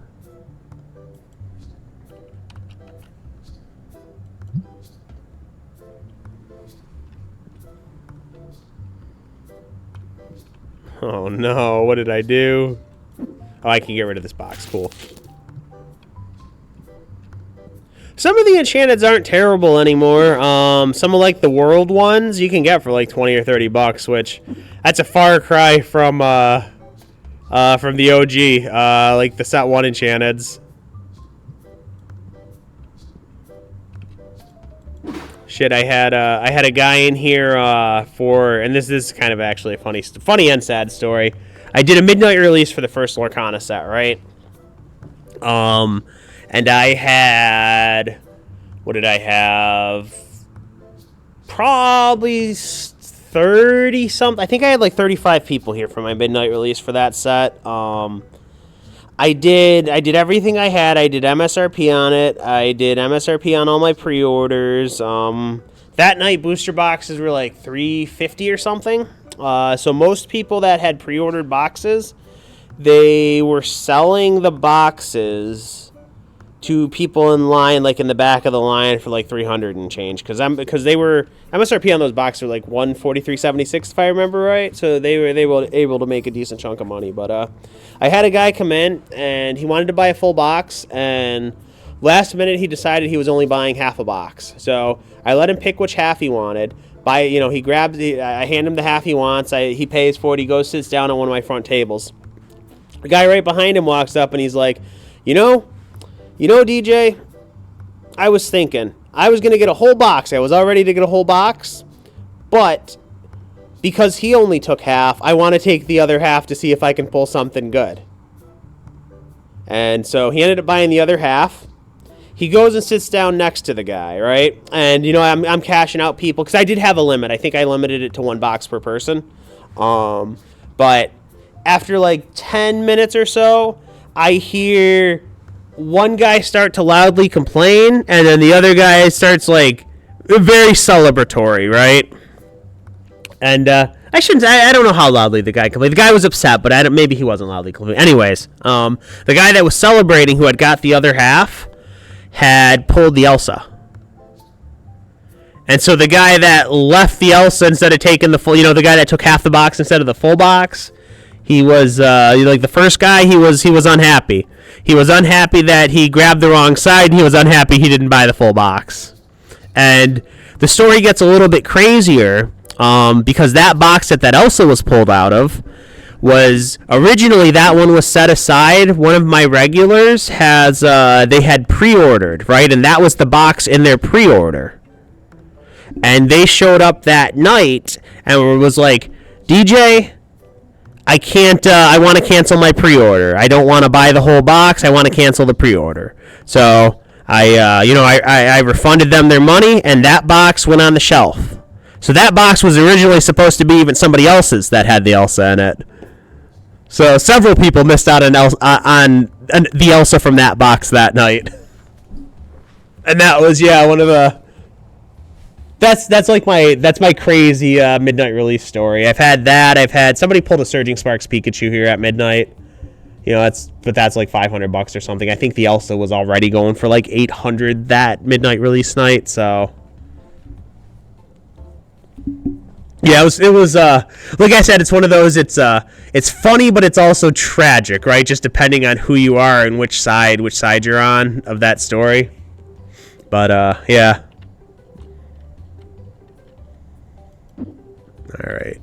Oh no, what did I do? Oh, I can get rid of this box. Cool. Some of the Enchanteds aren't terrible anymore. Some of like the World ones you can get for like 20 or 30 bucks, which that's a far cry from the OG, like the set 1 Enchanteds. Shit, I had a guy in here and this is kind of actually a funny and sad story. I did a midnight release for the first Lorcana set, right? And I had what did I have? Probably 30 something. I think I had like 35 people here for my midnight release for that set. I did everything I had. I did MSRP on it. I did MSRP on all my pre-orders. That night booster boxes were like $350 or something. So most people that had pre-ordered boxes, they were selling the boxes to people in line, like in the back of the line, for like $300 and change, because they were MSRP on those boxes were like $143.76 if I remember right. So they were able to make a decent chunk of money. But I had a guy come in and he wanted to buy a full box, and last minute he decided he was only buying half a box. So I let him pick which half he wanted. He grabs I hand him the half he wants. He pays for it. He goes, sits down on one of my front tables. The guy right behind him walks up and he's like, you know, DJ, I was thinking I was going to get a whole box. I was all ready to get a whole box, but because he only took half, I want to take the other half to see if I can pull something good. And so he ended up buying the other half. He goes and sits down next to the guy, right? And, I'm cashing out people because I did have a limit. I think I limited it to one box per person. But after like 10 minutes or so, I hear one guy start to loudly complain, and then the other guy starts like very celebratory, right? And I don't know how loudly the guy complained. The guy was upset, but maybe he wasn't loudly complaining. Anyways, the guy that was celebrating, who had got the other half, had pulled the Elsa. And so the guy that left the Elsa instead of taking the full, the guy that took half the box instead of the full box, he was like the first guy. He was unhappy. He was unhappy that he grabbed the wrong side. And he was unhappy he didn't buy the full box. And the story gets a little bit crazier because that box that Elsa was pulled out of was originally, that one was set aside. One of my regulars they had pre-ordered, right, and that was the box in their pre-order. And they showed up that night and was like, DJ, I can't, I want to cancel my pre-order. I don't want to buy the whole box. I want to cancel the pre-order. So I refunded them their money, and that box went on the shelf. So that box was originally supposed to be even somebody else's that had the Elsa in it. So several people missed out on the Elsa from that box that night. And that was, one of the... That's my crazy midnight release story. I've had that. I've had somebody pulled a Surging Sparks Pikachu here at midnight. That's like $500 or something. I think the Elsa was already going for like $800 that midnight release night. So yeah, it was like I said, it's one of those. It's funny, but it's also tragic, right? Just depending on who you are and which side you're on of that story. But yeah. All right.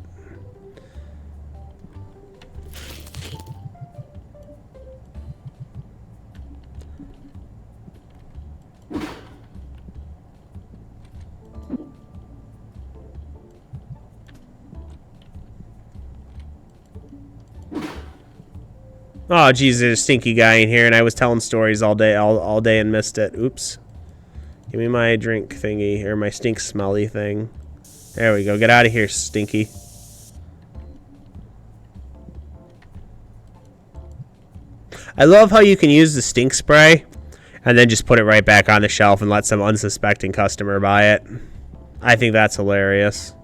Oh, geez, there's a stinky guy in here, and I was telling stories all day and missed it. Oops. Give me my drink thingy, or my stink smelly thing. There we go. Get out of here, stinky. I love how you can use the stink spray and then just put it right back on the shelf and let some unsuspecting customer buy it. I think that's hilarious.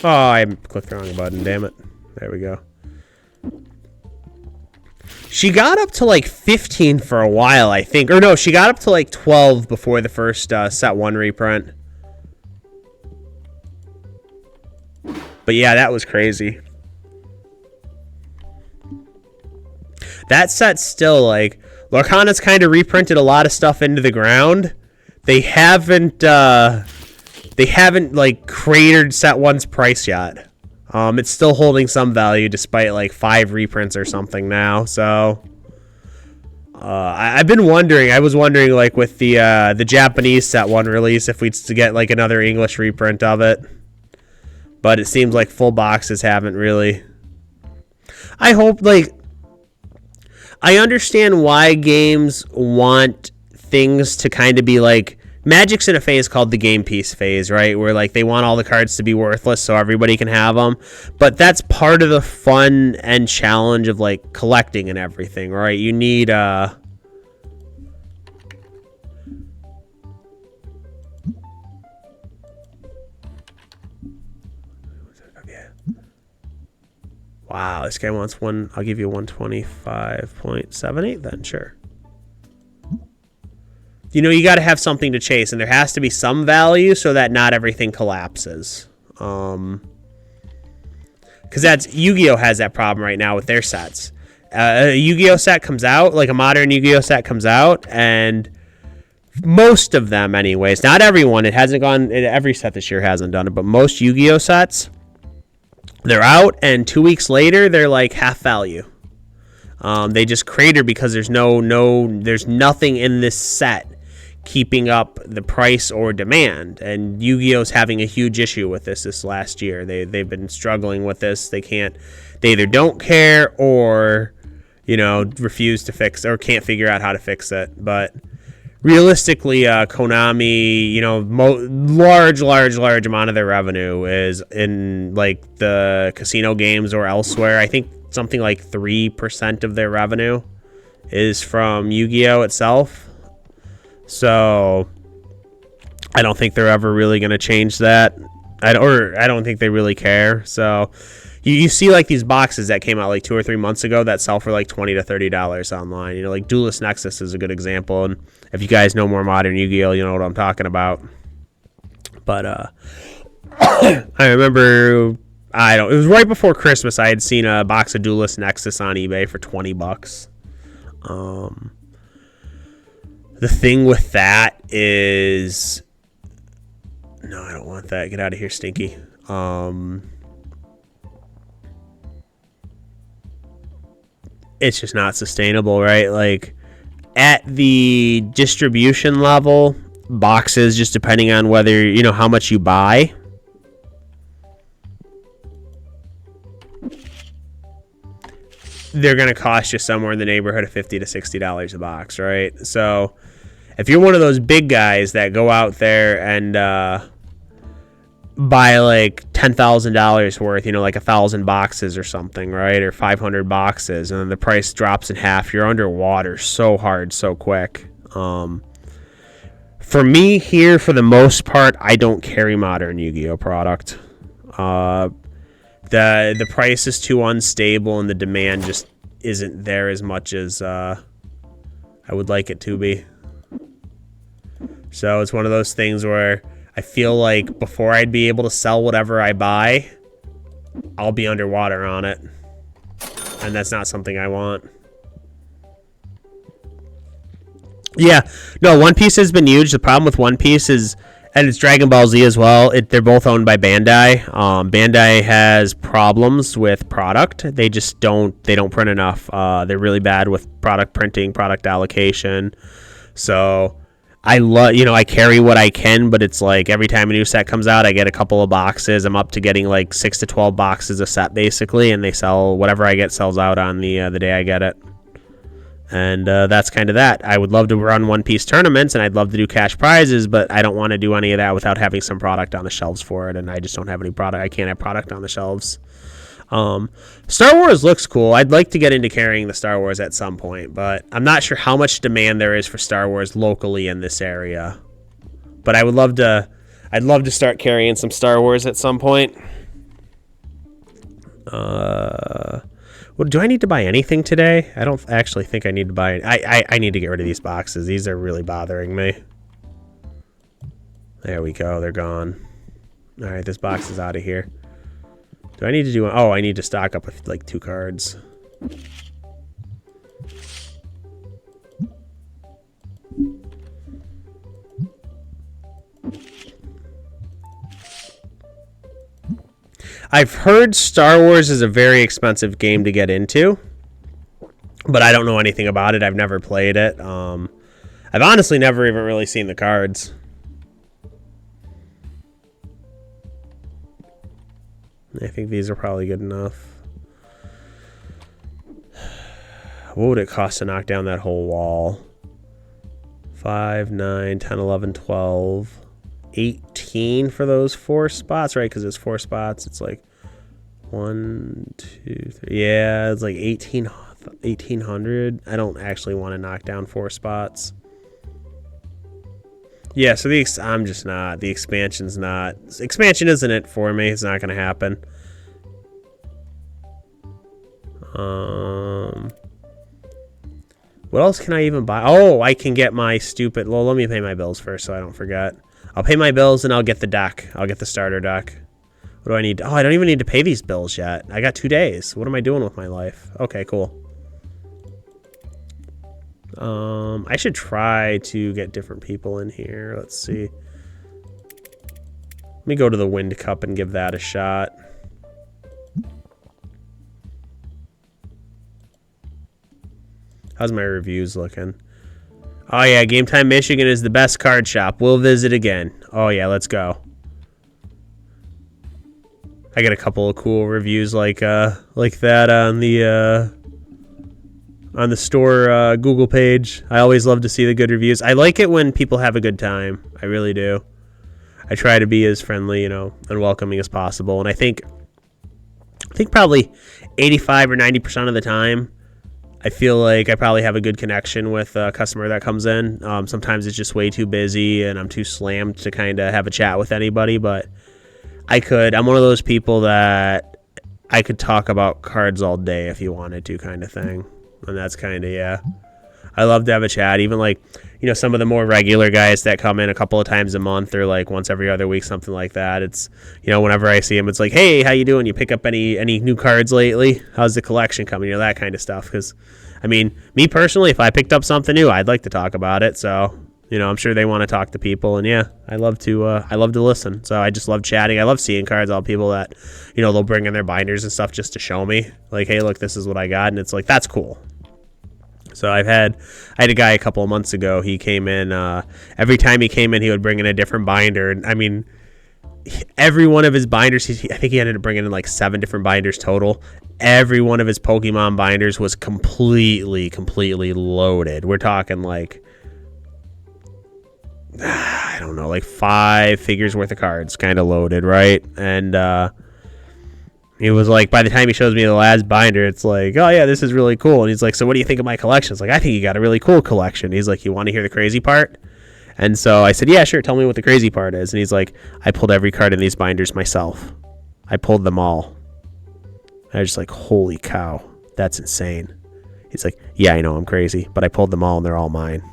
Oh, I clicked the wrong button, damn it. There we go. She got up to like 15 for a while, I think. Or no, she got up to like 12 before the first set 1 reprint. But yeah, that was crazy. That set's still like... Lorcana's kind of reprinted a lot of stuff into the ground. They haven't like cratered set 1's price yet. It's still holding some value despite like 5 reprints or something now. So I've been wondering. I was wondering, like, with the Japanese set one release, if we'd get like another English reprint of it. But it seems like full boxes haven't really. I hope, like, I understand why games want things to kind of be like. Magic's in a phase called the game piece phase, right? Where, like, they want all the cards to be worthless so everybody can have them. But that's part of the fun and challenge of, like, collecting and everything, right? You need, Wow, this guy wants one. I'll give you 125.78 then, sure. You know, you got to have something to chase, and there has to be some value so that not everything collapses. Because that's Yu-Gi-Oh! Has that problem right now with their sets. A Yu-Gi-Oh! Set comes out, like a modern Yu-Gi-Oh! Set comes out, and most of them anyways, not everyone, it hasn't gone, every set this year hasn't done it, but most Yu-Gi-Oh! Sets, they're out, and 2 weeks later, they're like half value. They just crater because there's there's nothing in this set keeping up the price or demand, and Yu-Gi-Oh's having a huge issue with this last year. They've been struggling with this. They either don't care or, you know, refuse to fix or can't figure out how to fix it. But realistically, Konami, you know, large amount of their revenue is in, like, the casino games or elsewhere. I think something like 3% of their revenue is from Yu-Gi-Oh! Itself. So I don't think they're ever really going to change that. I don't think they really care. So you see, like, these boxes that came out like 2 or 3 months ago that sell for like $20 to $30 online. You know, like Duelist Nexus is a good example. And if you guys know more modern Yu-Gi-Oh!, you know what I'm talking about. But I remember, it was right before Christmas. I had seen a box of Duelist Nexus on eBay for $20. The thing with that is, no, I don't want that. Get out of here, Stinky. It's just not sustainable, right? Like, at the distribution level, boxes, just depending on whether, you know, how much you buy, they're going to cost you somewhere in the neighborhood of $50 to $60 a box, right? So if you're one of those big guys that go out there and buy like $10,000 worth, you know, like 1,000 boxes or something, right? Or 500 boxes, and then the price drops in half, you're underwater so hard, so quick. For me here, for the most part, I don't carry modern Yu-Gi-Oh! Product. The price is too unstable, and the demand just isn't there as much as I would like it to be. So it's one of those things where I feel like before I'd be able to sell whatever I buy, I'll be underwater on it. And that's not something I want. Yeah, no, One Piece has been huge. The problem with One Piece is, and it's Dragon Ball Z as well, they're both owned by Bandai. Bandai has problems with product. They don't print enough. They're really bad with product printing, product allocation. So I carry what I can, but it's like every time a new set comes out, I get a couple of boxes. I'm up to getting like 6 to 12 boxes a set basically, and they sell whatever I get sells out on the day I get it. And that's kind of that. I would love to run One Piece tournaments, and I'd love to do cash prizes, but I don't want to do any of that without having some product on the shelves for it, and I just don't have any product. I can't have product on the shelves. Star Wars looks cool. I'd like to get into carrying the Star Wars at some point, but I'm not sure how much demand there is for Star Wars locally in this area. But I'd love to start carrying some Star Wars at some point. Well, do I need to buy anything today? I don't actually think I need to buy. I need to get rid of these boxes. These are really bothering me. There we go. They're gone. All right, this box is out of here. Do I need to do... Oh, I need to stock up with like 2 cards. I've heard Star Wars is a very expensive game to get into. but I don't know anything about it. I've never played it. I've honestly never even really seen the cards. I think these are probably good enough. What would it cost to knock down that whole wall? 5, 9, 10, 11, 12, 18 for those 4 spots, right? Because it's 4 spots. It's like 1, 2, 3. Yeah, it's like 1,800. I don't actually want to knock down 4 spots. Yeah, so I'm just not. The expansion's not. Expansion isn't it for me. It's not going to happen. What else can I even buy? Oh, I can get my stupid... Well, let me pay my bills first so I don't forget. I'll pay my bills and I'll get the deck. I'll get the starter deck. What do I need? Oh, I don't even need to pay these bills yet. I got 2 days. What am I doing with my life? Okay, cool. I should try to get different people in here. Let's see. Let me go to the Wind Cup and give that a shot. How's my reviews looking? Oh yeah, Game Time Michigan is the best card shop. We'll visit again. Oh yeah, let's go. I got a couple of cool reviews like that on the store Google page. I always love to see the good reviews. I like it when people have a good time. I really do. I try to be as friendly, and welcoming as possible. And I think probably 85 or 90% of the time, I feel like I probably have a good connection with a customer that comes in. Sometimes it's just way too busy and I'm too slammed to kind of have a chat with anybody, but I'm one of those people that I could talk about cards all day if you wanted to, kind of thing. And that's kind of, yeah. I love to have a chat. Even some of the more regular guys that come in a couple of times a month or like once every other week, something like that. It's, whenever I see them, it's like, hey, how you doing? You pick up any new cards lately? How's the collection coming? That kind of stuff. Because, me personally, if I picked up something new, I'd like to talk about it. So, I'm sure they want to talk to people. And yeah, I love to listen. So I just love chatting. I love seeing cards. All people that, they'll bring in their binders and stuff just to show me like, hey, look, this is what I got. And it's like, that's cool. So I had a guy a couple of months ago. He came in. Every time he came in, he would bring in a different binder. And every one of his binders, I think he ended up bringing in like 7 different binders total. Every one of his Pokemon binders was completely loaded. We're talking like, I don't know, like 5 figures worth of cards, kind of loaded, right? And he was like, by the time he shows me the last binder, it's like, oh yeah, this is really cool. And he's like, so what do you think of my collection? It's like, I think you got a really cool collection. He's like, you want to hear the crazy part? And so I said, yeah, sure. Tell me what the crazy part is. And he's like, I pulled every card in these binders myself. I pulled them all. I was just like, holy cow, that's insane. He's like, yeah, I know, I'm crazy, but I pulled them all and they're all mine.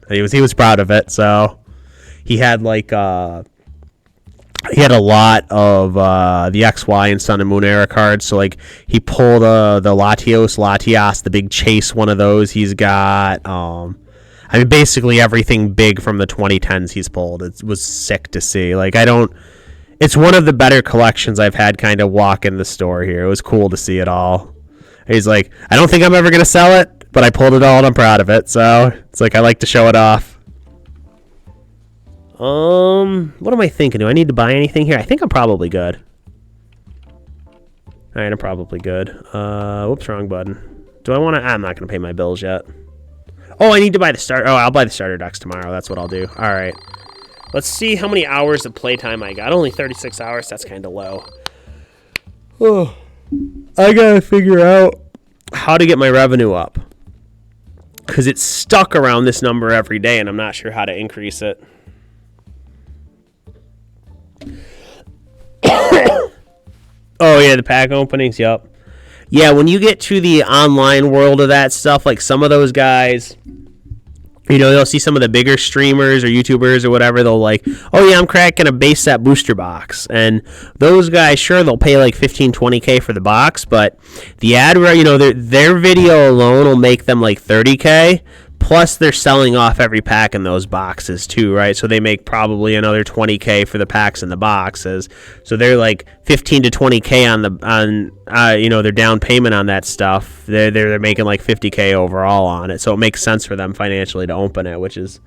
And he was proud of it. So he had like, he had a lot of the XY and Sun and Moon era cards. So, like, he pulled the Latios, the big chase one of those. He's got, basically everything big from the 2010s he's pulled. It was sick to see. Like, it's one of the better collections I've had kind of walk in the store here. It was cool to see it all. He's like, I don't think I'm ever going to sell it, but I pulled it all and I'm proud of it. So, it's like, I like to show it off. What am I thinking? Do I need to buy anything here? I think I'm probably good. Alright, I'm probably good. Whoops, wrong button. Do I want to... I'm not going to pay my bills yet. Oh, I need to buy the starter... Oh, I'll buy the starter decks tomorrow. That's what I'll do. Alright. Let's see how many hours of playtime I got. Only 36 hours. That's kind of low. Oh, I gotta figure out how to get my revenue up. Because it's stuck around this number every day, and I'm not sure how to increase it. Oh yeah, the pack openings, yep. Yeah, when you get to the online world of that stuff, like some of those guys, they'll see some of the bigger streamers or YouTubers or whatever, they'll like, oh yeah, I'm cracking a base set booster box. And those guys, sure, they'll pay like 15, 20K for the box, but the ad, their video alone will make them like 30K. plus they're selling off every pack in those boxes too, right? So they make probably another 20K for the packs in the boxes. So they're like 15 to 20K on you know, their down payment on that stuff. They're making like 50K overall on it. So it makes sense for them financially to open it, which is,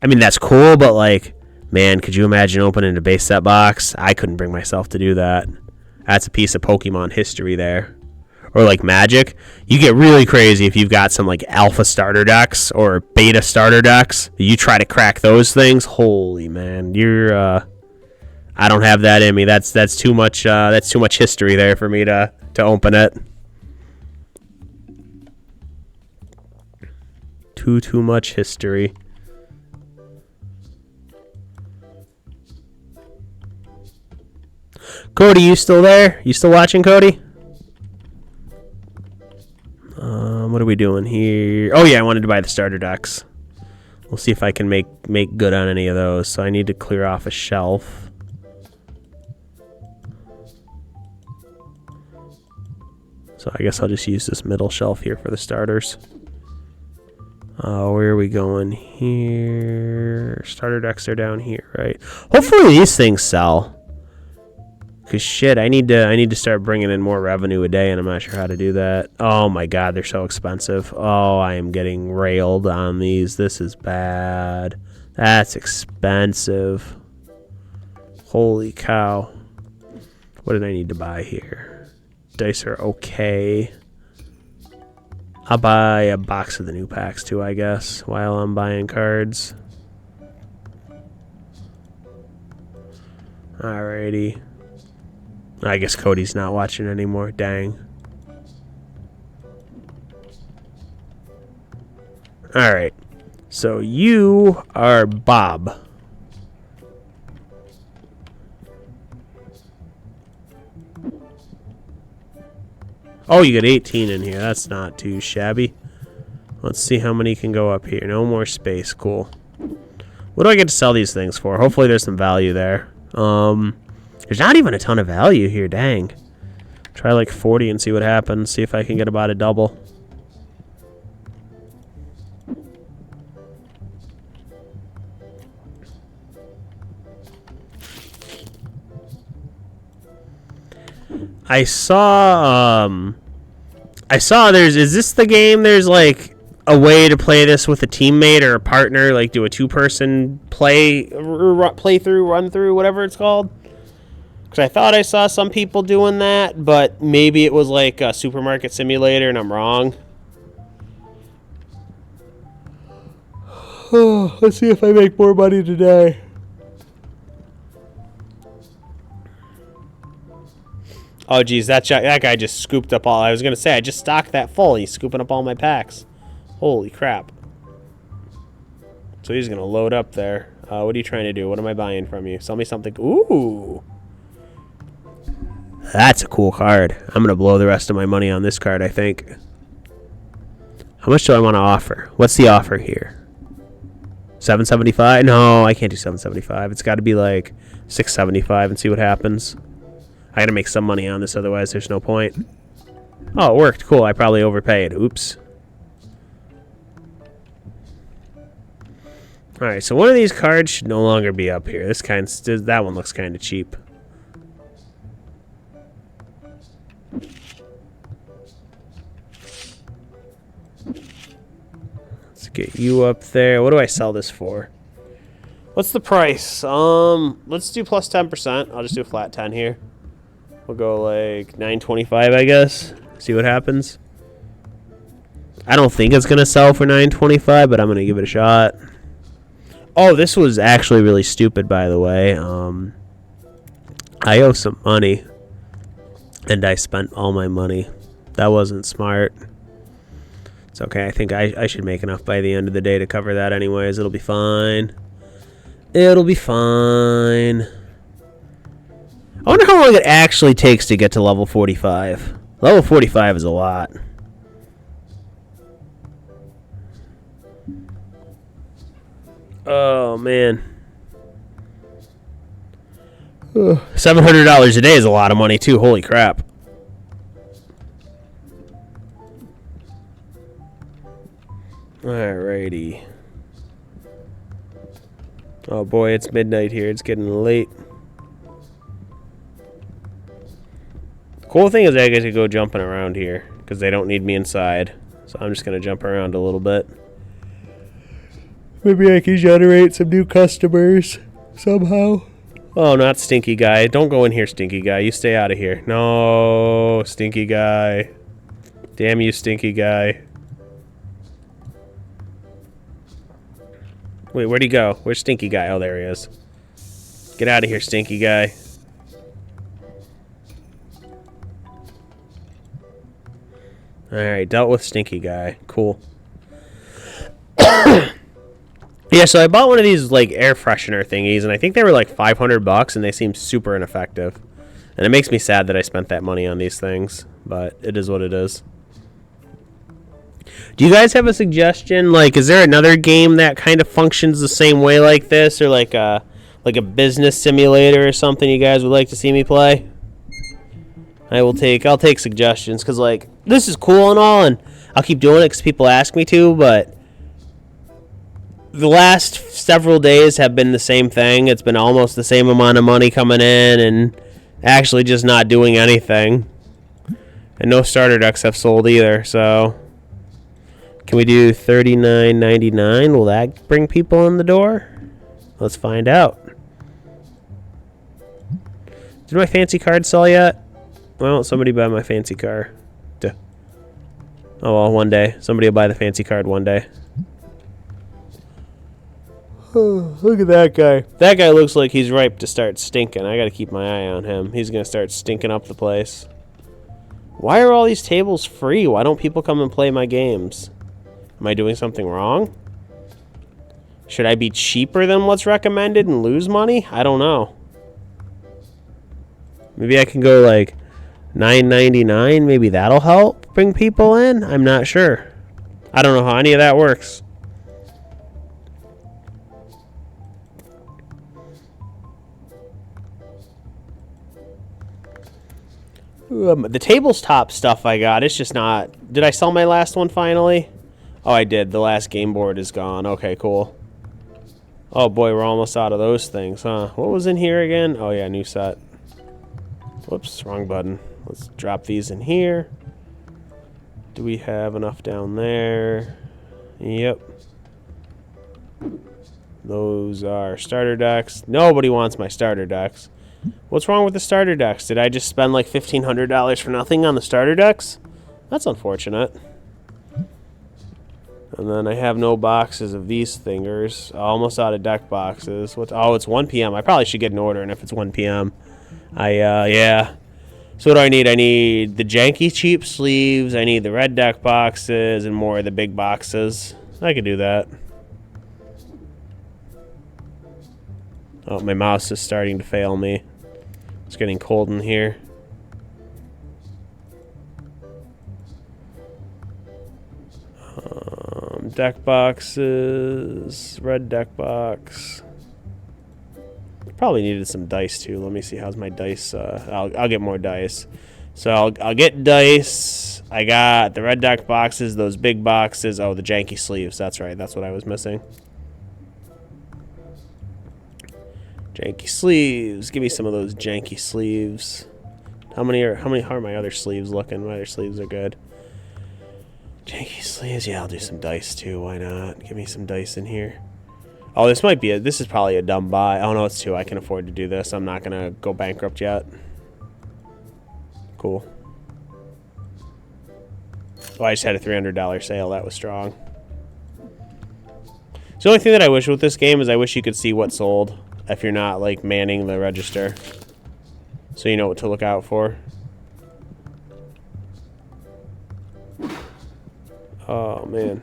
I mean, that's cool, but like, man, could you imagine opening a base set box? I couldn't bring myself to do that. That's a piece of Pokemon history there. Or like Magic, you get really crazy if you've got some like alpha starter decks or beta starter decks. You try to crack those things, holy man, you're I don't have that in me. That's too much history there for me to open it. Too much history. Cody, you still there? You still watching, Cody? What are we doing here? Oh yeah, I wanted to buy the starter decks. We'll see if I can make good on any of those. So I need to clear off a shelf. So I guess I'll just use this middle shelf here for the starters. Where are we going here? Starter decks are down here, right? Hopefully these things sell. Cause shit, I need to start bringing in more revenue a day, and I'm not sure how to do that. Oh my god, they're so expensive. Oh, I am getting railed on these. This is bad. That's expensive. Holy cow. What did I need to buy here? Dice are okay. I'll buy a box of the new packs too, I guess, while I'm buying cards. Alrighty. I guess Cody's not watching anymore. Dang. Alright. So you are Bob. Oh, you got 18 in here. That's not too shabby. Let's see how many can go up here. No more space. Cool. What do I get to sell these things for? Hopefully there's some value there. There's not even a ton of value here, dang. Try like 40 and see what happens. See if I can get about a double. I saw is this the game? There's like a way to play this with a teammate or a partner, like do a two-person playthrough, run through, whatever it's called. Because I thought I saw some people doing that, but maybe it was like a supermarket simulator and I'm wrong. Oh, let's see if I make more money today. Oh, geez, that guy just scooped up all. I was going to say, I just stocked that full. He's scooping up all my packs. Holy crap. So he's going to load up there. What are you trying to do? What am I buying from you? Sell me something. Ooh. That's a cool card. I'm going to blow the rest of my money on this card, I think. How much do I want to offer? What's the offer here? $775? No, I can't do $775. It's got to be like $675 and see what happens. I got to make some money on this, otherwise there's no point. Oh, it worked. Cool. I probably overpaid. Oops. Alright, so one of these cards should no longer be up here. That one looks kind of cheap. Let's get you up there. What do I sell this for? What's the price? Let's do plus 10%. I'll just do a flat 10 here. We'll go like $9.25, I guess. See what happens. I don't think it's gonna sell for $9.25, but I'm gonna give it a shot. Oh, this was actually really stupid, by the way. I owe some money, and I spent all my money. That wasn't smart. It's okay. I think I should make enough by the end of the day to cover that anyways. It'll be fine. It'll be fine. I wonder how long it actually takes to get to level 45. Level 45 is a lot. Oh, man. $700 a day is a lot of money, too. Holy crap. Alrighty. Oh boy, it's midnight here. It's getting late. Cool thing is I get to go jumping around here because they don't need me inside. So I'm just going to jump around a little bit. Maybe I can generate some new customers somehow. Oh, not Stinky Guy. Don't go in here, Stinky Guy. You stay out of here. No, Stinky Guy. Damn you, Stinky Guy. Wait, where'd he go? Where's Stinky Guy? Oh, there he is. Get out of here, Stinky Guy. Alright, dealt with Stinky Guy. Cool. Yeah, so I bought one of these, like, air freshener thingies, and I think they were, like, $500, and they seem super ineffective. And it makes me sad that I spent that money on these things, but it is what it is. Do you guys have a suggestion? Like, is there another game that kind of functions the same way like this, or like a business simulator or something you guys would like to see me play? I'll take suggestions, because, like, this is cool and all, and I'll keep doing it because people ask me to, but the last several days have been the same thing. It's been almost the same amount of money coming in and actually just not doing anything. And no starter decks have sold either, so can we do $39.99? Will that bring people in the door? Let's find out. Did my fancy card sell yet? Why won't somebody buy my fancy car? Duh. Oh well, one day. Somebody will buy the fancy card one day. Oh, look at that guy. That guy looks like he's ripe to start stinking. I gotta keep my eye on him. He's gonna start stinking up the place. Why are all these tables free? Why don't people come and play my games? Am I doing something wrong? Should I be cheaper than what's recommended and lose money? I don't know. Maybe I can go like $9.99. Maybe that'll help bring people in? I'm not sure. I don't know how any of that works. The tabletop stuff I got, it's just not... Did I sell my last one finally? Oh, I did. The last game board is gone. Okay, cool. Oh boy, we're almost out of those things, huh? What was in here again? Oh yeah, new set. Whoops, wrong button. Let's drop these in here. Do we have enough down there? Yep. Those are starter decks. Nobody wants my starter decks. What's wrong with the starter decks? Did I just spend like $1,500 for nothing on the starter decks? That's unfortunate. And then I have no boxes of these thingers. Almost out of deck boxes. Oh, it's 1 p.m. I probably should get an order, and if it's 1 p.m. Yeah. So what do I need? I need the janky cheap sleeves. I need the red deck boxes and more of the big boxes. I could do that. Oh, my mouse is starting to fail me. It's getting cold in here. Deck boxes, red deck box. Probably needed some dice too. Let me see, how's my dice? I'll get more dice. So I'll get dice. I got the red deck boxes, those big boxes. Oh, the janky sleeves. That's right. That's what I was missing. Janky sleeves. Give me some of those janky sleeves. How are my other sleeves looking? My other sleeves are good. Janky sleeves. Yeah, I'll do some dice too. Why not? Give me some dice in here. Oh, this is probably a dumb buy. Oh no, it's 2. I can afford to do this. I'm not gonna go bankrupt yet. Cool. Oh, I just had a $300 sale. That was strong. So the only thing that I wish with this game is I wish you could see what sold if you're not like manning the register, so you know what to look out for. Oh man.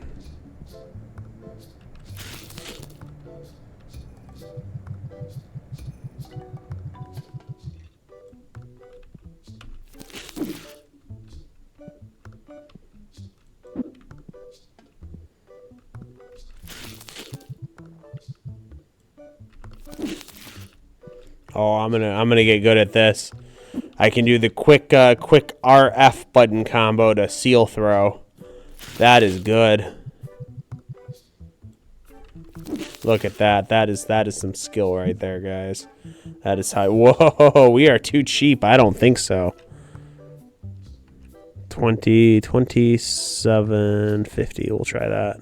Oh, I'm gonna get good at this. I can do the quick RF button combo to seal throw. That is good. Look at that. That is some skill right there, guys. That is high. Whoa, we are too cheap. I don't think so. 27.50. We'll try that.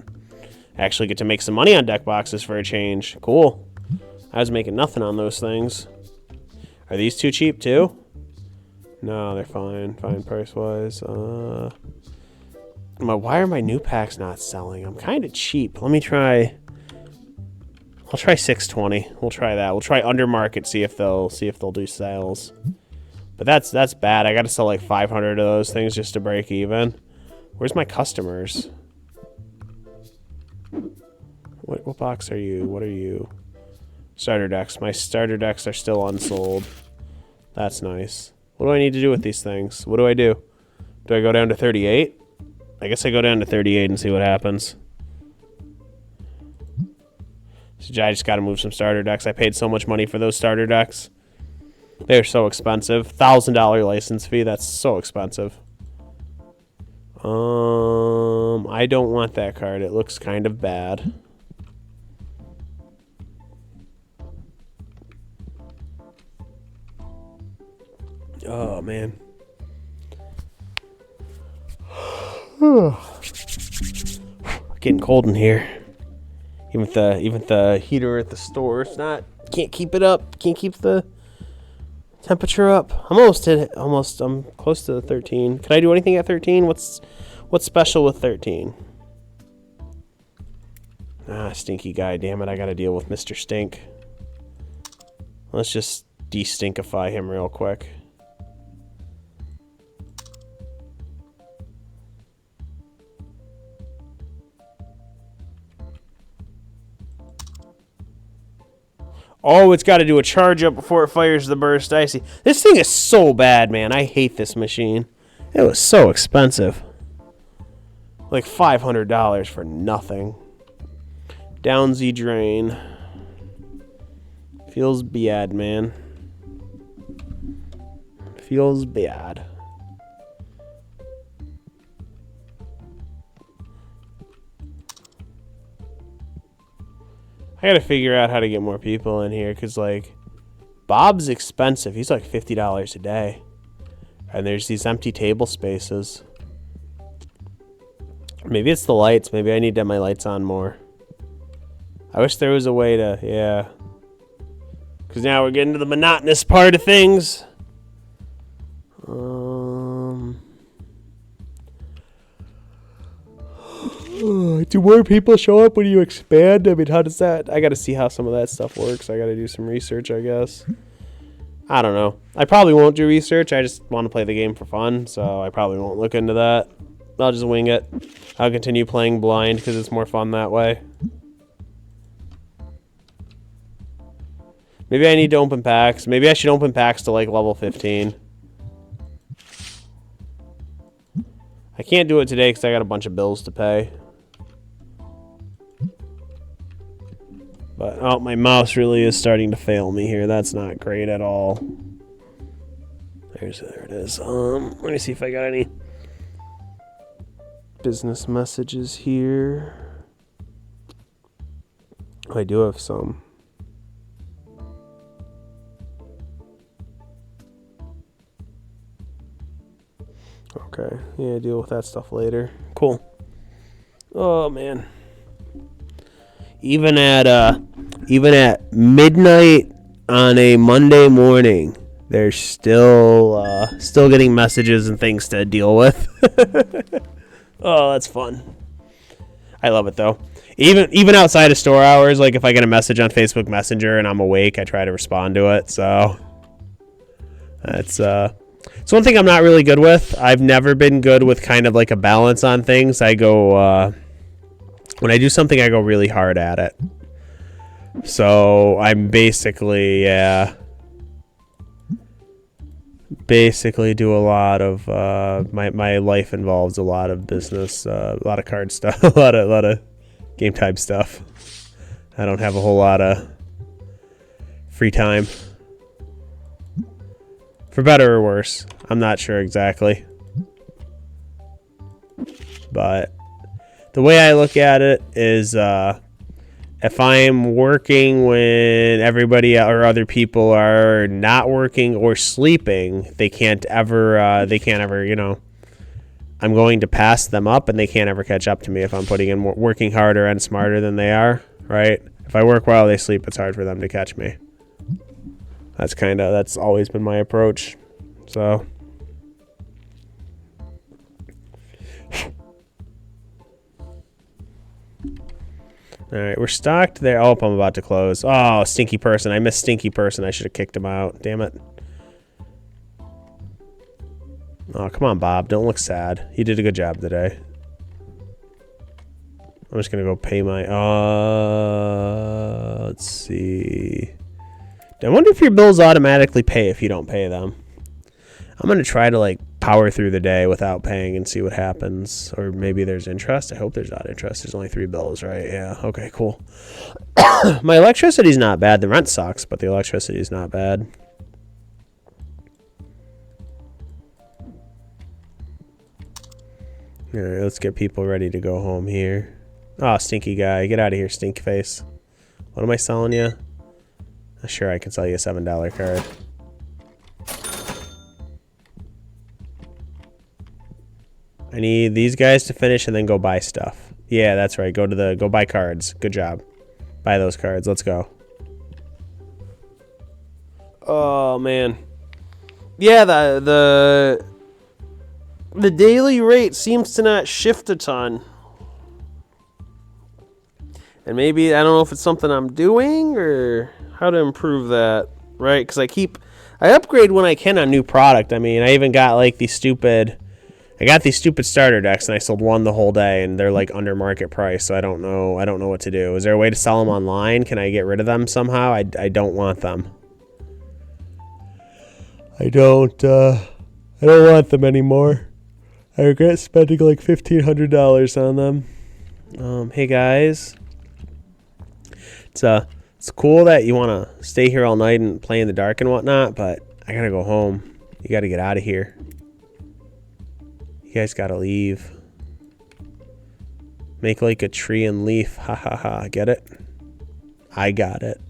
Actually get to make some money on deck boxes for a change. Cool. I was making nothing on those things. Are these too cheap too? No, they're fine. Fine price-wise. Why are my new packs not selling? I'm kind of cheap. Let me try... I'll try 620. We'll try that. We'll try under market, see if they'll do sales. But that's bad. I got to sell like 500 of those things just to break even. Where's my customers? What box are you? What are you? Starter decks. My starter decks are still unsold. That's nice. What do I need to do with these things? What do I do? Do I go down to 38? I guess I go down to 38 and see what happens. So I just got to move some starter decks. I paid so much money for those starter decks. They're so expensive. $1,000 license fee. That's so expensive. I don't want that card. It looks kind of bad. Oh man. Getting cold in here. Even the heater at the store, it's not. Can't keep it up. Can't keep the temperature up. I'm close to 13. Can I do anything at 13? What's special with 13? Ah, stinky guy. Damn it! I gotta deal with Mr. Stink. Let's just de-stinkify him real quick. Oh, it's got to do a charge up before it fires the burst icy. This thing is so bad, man. I hate this machine. It was so expensive. Like $500 for nothing. Downsy drain. Feels bad, man. Feels bad. I gotta figure out how to get more people in here, because, like, Bob's expensive. He's like $50 a day. And there's these empty table spaces. Maybe it's the lights. Maybe I need to have my lights on more. I wish there was a way to, yeah. Because now we're getting to the monotonous part of things. Do more people show up when you expand? I mean, how does that... I got to see how some of that stuff works. I got to do some research, I guess. I don't know. I probably won't do research. I just want to play the game for fun, so I probably won't look into that. I'll just wing it. I'll continue playing blind because it's more fun that way. Maybe I need to open packs. Maybe I should open packs to, like, level 15. I can't do it today because I got a bunch of bills to pay. But, oh, my mouse really is starting to fail me here. That's not great at all. There it is. Let me see if I got any business messages here. I do have some. Okay, yeah, deal with that stuff later. Cool. Oh man. Even at midnight on a Monday morning, they're still getting messages and things to deal with. Oh, that's fun. I love it though. Even outside of store hours, like if I get a message on Facebook Messenger and I'm awake, I try to respond to it. So that's it's one thing I'm not really good with. I've never been good with kind of like a balance on things. I go when I do something, I go really hard at it. So I'm basically do a lot of my life involves a lot of business, a lot of card stuff, a lot of game type stuff. I don't have a whole lot of free time. For better or worse, I'm not sure exactly. But the way I look at it is If I'm working when everybody or other people are not working or sleeping, they can't ever, I'm going to pass them up and they can't ever catch up to me if I'm putting in working harder and smarter than they are, right? If I work while they sleep, it's hard for them to catch me. That's always been my approach. So. All right, we're stocked there. Oh, I'm about to close. Oh, Stinky Person. I missed Stinky Person. I should have kicked him out. Damn it. Oh, come on, Bob. Don't look sad. He did a good job today. I'm just going to go pay my... let's see. I wonder if your bills automatically pay if you don't pay them. I'm going to try to, like, power through the day without paying and see what happens. Or maybe there's interest. I hope there's not interest. There's only 3 bills, right? Yeah. Okay, cool. My electricity's not bad. The rent sucks, but the electricity's not bad. All right, let's get people ready to go home here. Oh, stinky guy. Get out of here, stink face. What am I selling you? Sure, I can sell you a $7 card. I need these guys to finish and then go buy stuff. Yeah, that's right. Go buy cards. Good job. Buy those cards. Let's go. Oh man. Yeah, the daily rate seems to not shift a ton. And maybe I don't know if it's something I'm doing or how to improve that, right? Cuz I upgrade when I can on new product. I mean, I even got like these stupid starter decks, and I sold one the whole day, and they're like under market price. So I don't know what to do. Is there a way to sell them online? Can I get rid of them somehow? I don't want them. I don't want them anymore. I regret spending like $1,500 on them. Hey guys, it's cool that you want to stay here all night and play in the dark and whatnot, but I gotta go home. You gotta get out of here. You guys gotta leave. Make like a tree and leaf. Ha ha ha. Get it? I got it.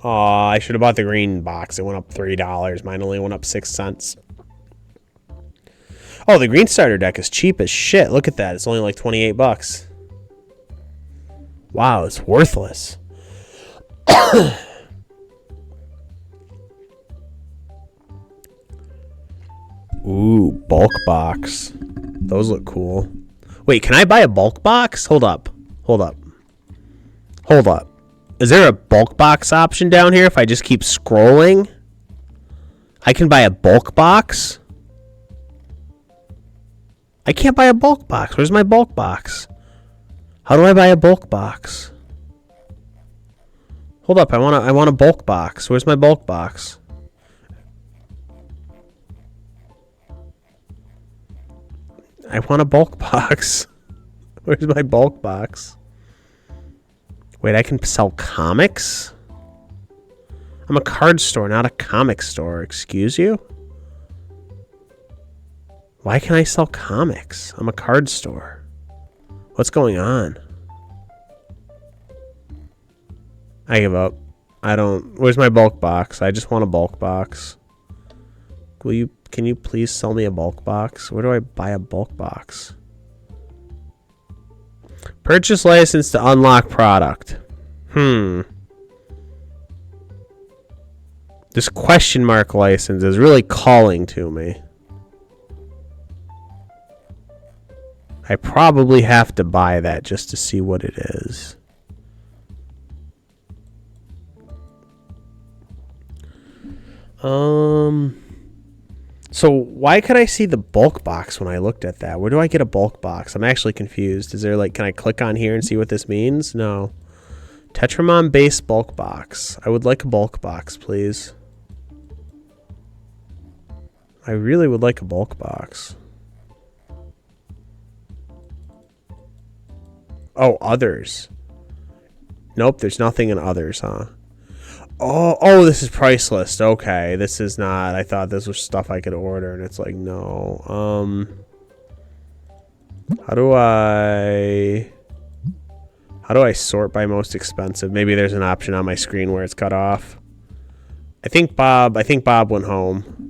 Aw, I should have bought the green box. It went up $3. Mine only went up 6 cents. Oh, the green starter deck is cheap as shit. Look at that. It's only like 28 bucks. Wow, it's worthless. Ooh, bulk box. Those look cool. Wait, can I buy a bulk box? Hold up. Is there a bulk box option down here if I just keep scrolling? I can buy a bulk box? I can't buy a bulk box. Where's my bulk box? How do I buy a bulk box? Hold up, I want a bulk box. Where's my bulk box? I want a bulk box. Where's my bulk box? Wait, I can sell comics? I'm a card store, not a comic store. Excuse you? Why can I sell comics? I'm a card store. What's going on? I give up. Where's my bulk box? I just want a bulk box. Can you please sell me a bulk box? Where do I buy a bulk box? Purchase license to unlock product. This question mark license is really calling to me. I probably have to buy that just to see what it is. So why could I see the bulk box when I looked at that? Where do I get a bulk box? I'm actually confused. Is there like, can I click on here and see what this means? No. Tetramon base bulk box. I would like a bulk box, please. I really would like a bulk box. Oh, others. Nope, there's nothing in others, huh? Oh, this is price list. Okay, this is not. I thought this was stuff I could order, and it's like, no. How do I sort by most expensive? Maybe there's an option on my screen where it's cut off. I think Bob went home.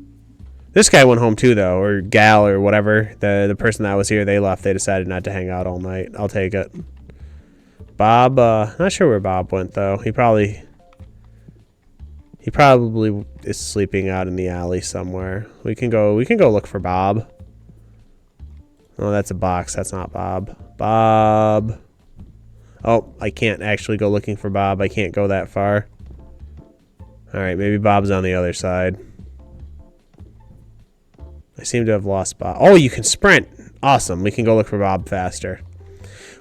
This guy went home too, though, or gal, or whatever. The person that was here, they left. They decided not to hang out all night. I'll take it. Bob, not sure where Bob went though. He probably is sleeping out in the alley somewhere. We can go look for Bob. Oh, that's a box. That's not Bob. Bob. Oh, I can't actually go looking for Bob. I can't go that far. All right, maybe Bob's on the other side. I seem to have lost Bob. Oh, you can sprint. Awesome. We can go look for Bob faster.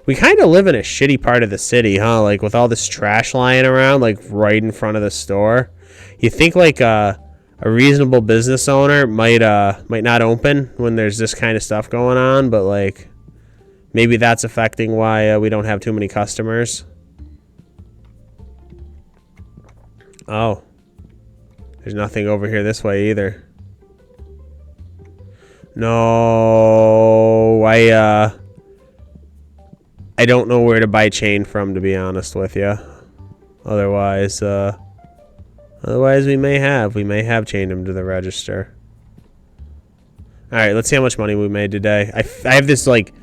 We kind of live in a shitty part of the city, huh? Like with all this trash lying around, like right in front of the store. You think like a reasonable business owner might not open when there's this kind of stuff going on, but like maybe that's affecting why we don't have too many customers. Oh, there's nothing over here this way either. No, I don't know where to buy chain from, to be honest with you. Otherwise we may have chained him to the register. All right, let's see how much money we made today. I have this like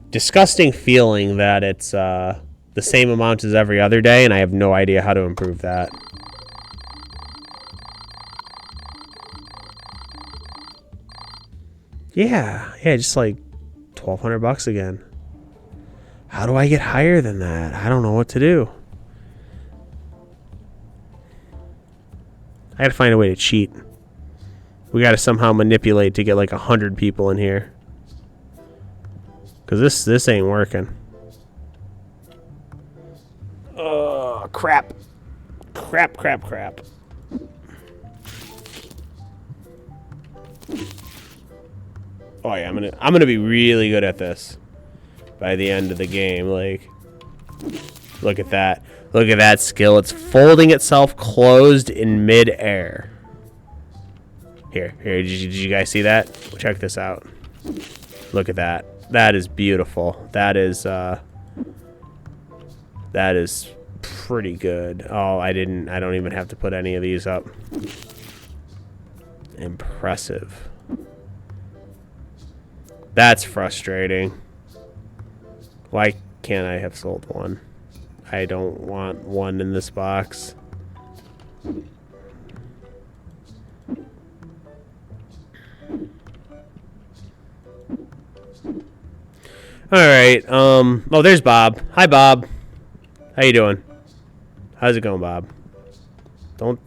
disgusting feeling that it's the same amount as every other day, and I have no idea how to improve that. Yeah, just like $1,200 again. How do I get higher than that? I don't know what to do. I gotta find a way to cheat. We gotta somehow manipulate to get like 100 people in here. Cause this ain't working. Oh crap. Crap. Oh yeah, I'm gonna be really good at this by the end of the game. Like, look at that. Look at that skill. It's folding itself closed in mid-air. Here. Did you guys see that? Check this out. Look at that. That is beautiful. That is pretty good. Oh, I don't even have to put any of these up. Impressive. That's frustrating. Why can't I have sold one? I don't want one in this box. Alright, oh, there's Bob. Hi, Bob. How you doing? How's it going, Bob? Don't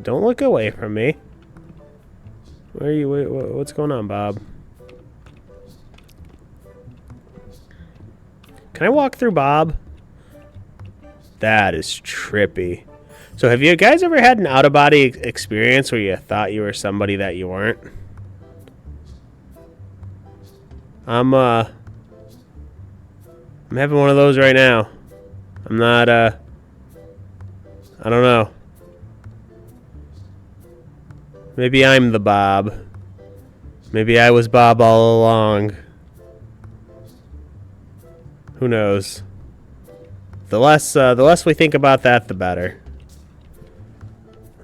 look away from me. Where are you? What's going on, Bob? Can I walk through Bob? That is trippy. So have you guys ever had an out-of-body experience where you thought you were somebody that you weren't? I'm having one of those right now. I'm not, I don't know. Maybe I'm the Bob. Maybe I was Bob all along. Who knows? The less we think about that, the better.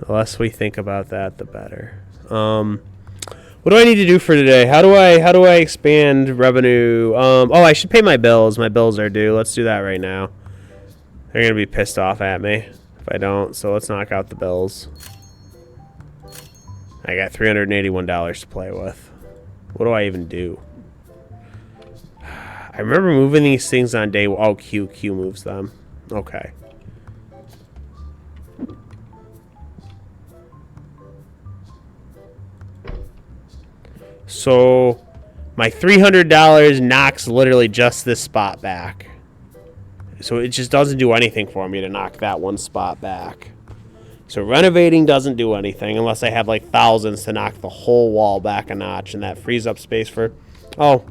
The less we think about that, the better. What do I need to do for today? How do I expand revenue? Oh, I should pay my bills. My bills are due. Let's do that right now. They're gonna be pissed off at me if I don't. So let's knock out the bills. I got $381 to play with. What do I even do? I remember moving these things on day. Oh, Q moves them. Okay. So my $300 knocks literally just this spot back. So it just doesn't do anything for me to knock that one spot back. So renovating doesn't do anything unless I have like thousands to knock the whole wall back a notch, and that frees up space for... Oh,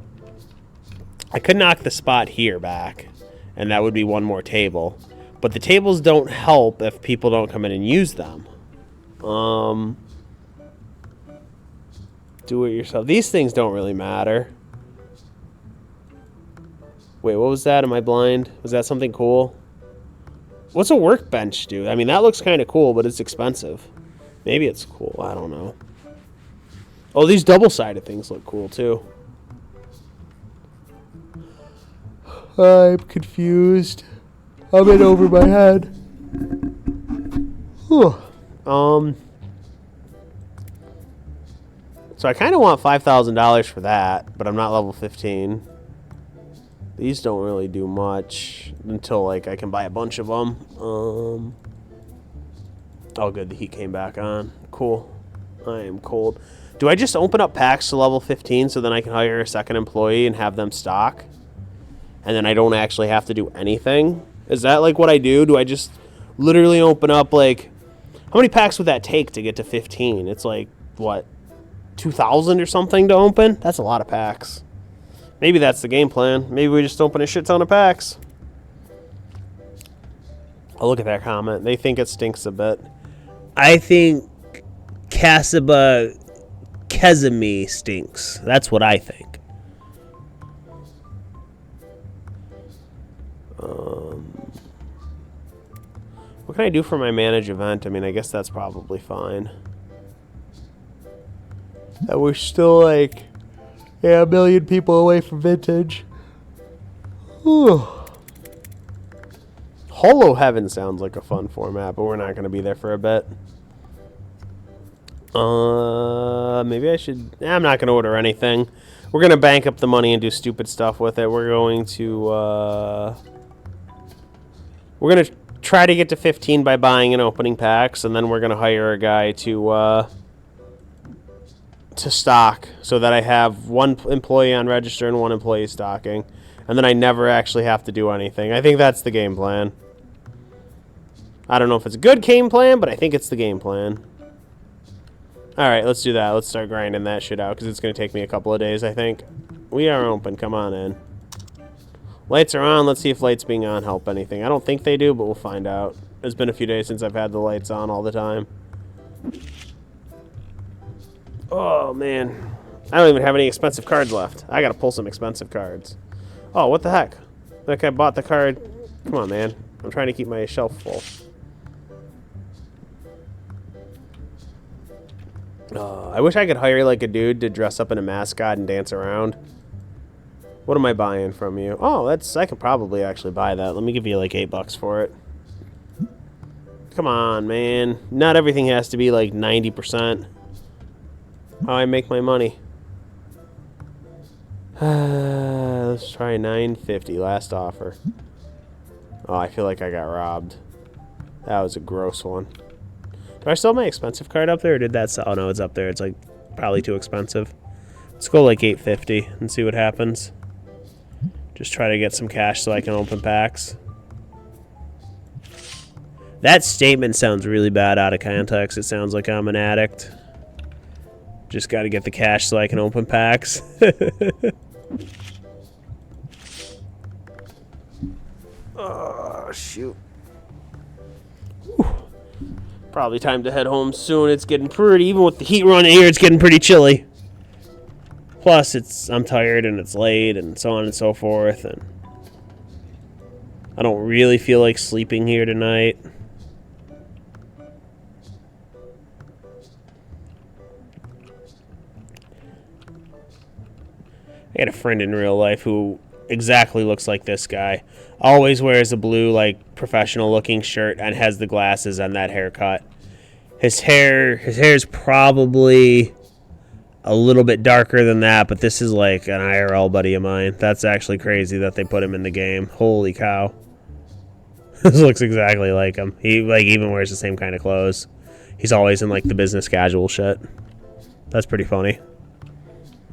I could knock the spot here back, and that would be one more table. But the tables don't help if people don't come in and use them. Do it yourself. These things don't really matter. Wait, what was that? Am I blind? Was that something cool? What's a workbench do? I mean, that looks kind of cool, but it's expensive. Maybe it's cool. I don't know. Oh, these double-sided things look cool, too. I'm confused. I'm in over my head. Whew. So I kind of want $5,000 for that, but I'm not level 15. These don't really do much until, like, I can buy a bunch of them. Oh, good. The heat came back on. Cool. I am cold. Do I just open up packs to level 15 so then I can hire a second employee and have them stock? And then I don't actually have to do anything? Is that, like, what I do? Do I just literally open up, like... How many packs would that take to get to 15? It's, like, what? 2,000 or something to open? That's a lot of packs. Maybe that's the game plan. Maybe we just open a shit ton of packs. Oh, look at that comment. They think it stinks a bit. I think Kasaba Kezami stinks. That's what I think. What can I do for my manage event? I mean, I guess that's probably fine. And we're still like, yeah, a million people away from vintage. Whew. Holo Heaven sounds like a fun format, but we're not going to be there for a bit. Maybe I should... I'm not going to order anything. We're going to bank up the money and do stupid stuff with it. We're going to... We're going to try to get to 15 by buying and opening packs, and then we're going to hire a guy to stock so that I have one employee on register and one employee stocking, and then I never actually have to do anything. I think that's the game plan. I don't know if it's a good game plan, but I think it's the game plan. Alright, let's do that. Let's start grinding that shit out, because it's going to take me a couple of days, I think. We are open. Come on in. Lights are on. Let's see if lights being on help anything. I don't think they do, but we'll find out. It's been a few days since I've had the lights on all the time. Oh, man. I don't even have any expensive cards left. I gotta pull some expensive cards. Oh, what the heck? Like I bought the card. Come on, man. I'm trying to keep my shelf full. I wish I could hire like a dude to dress up in a mascot and dance around. What am I buying from you? Oh, I could probably actually buy that. Let me give you like $8 for it. Come on, man. Not everything has to be like 90%. How I make my money. Let's try $9.50. Last offer. Oh, I feel like I got robbed. That was a gross one. Do I still have my expensive card up there, or did that sell? Oh, no, it's up there. It's like probably too expensive. Let's go like $8.50 and see what happens. Just try to get some cash so I can open packs. That statement sounds really bad out of context. It sounds like I'm an addict. Just got to get the cash so I can open packs. Oh, shoot. Whew. Probably time to head home soon. It's getting pretty, even with the heat running here, it's getting pretty chilly. Plus, I'm tired and it's late and so on and so forth. And I don't really feel like sleeping here tonight. I got a friend in real life who exactly looks like this guy. Always wears a blue, like, professional-looking shirt and has the glasses and that haircut. His hair's probably a little bit darker than that, but this is like an IRL buddy of mine. That's actually crazy that they put him in the game. Holy cow. This looks exactly like him. He, like, even wears the same kind of clothes. He's always in, like, the business casual shit. That's pretty funny.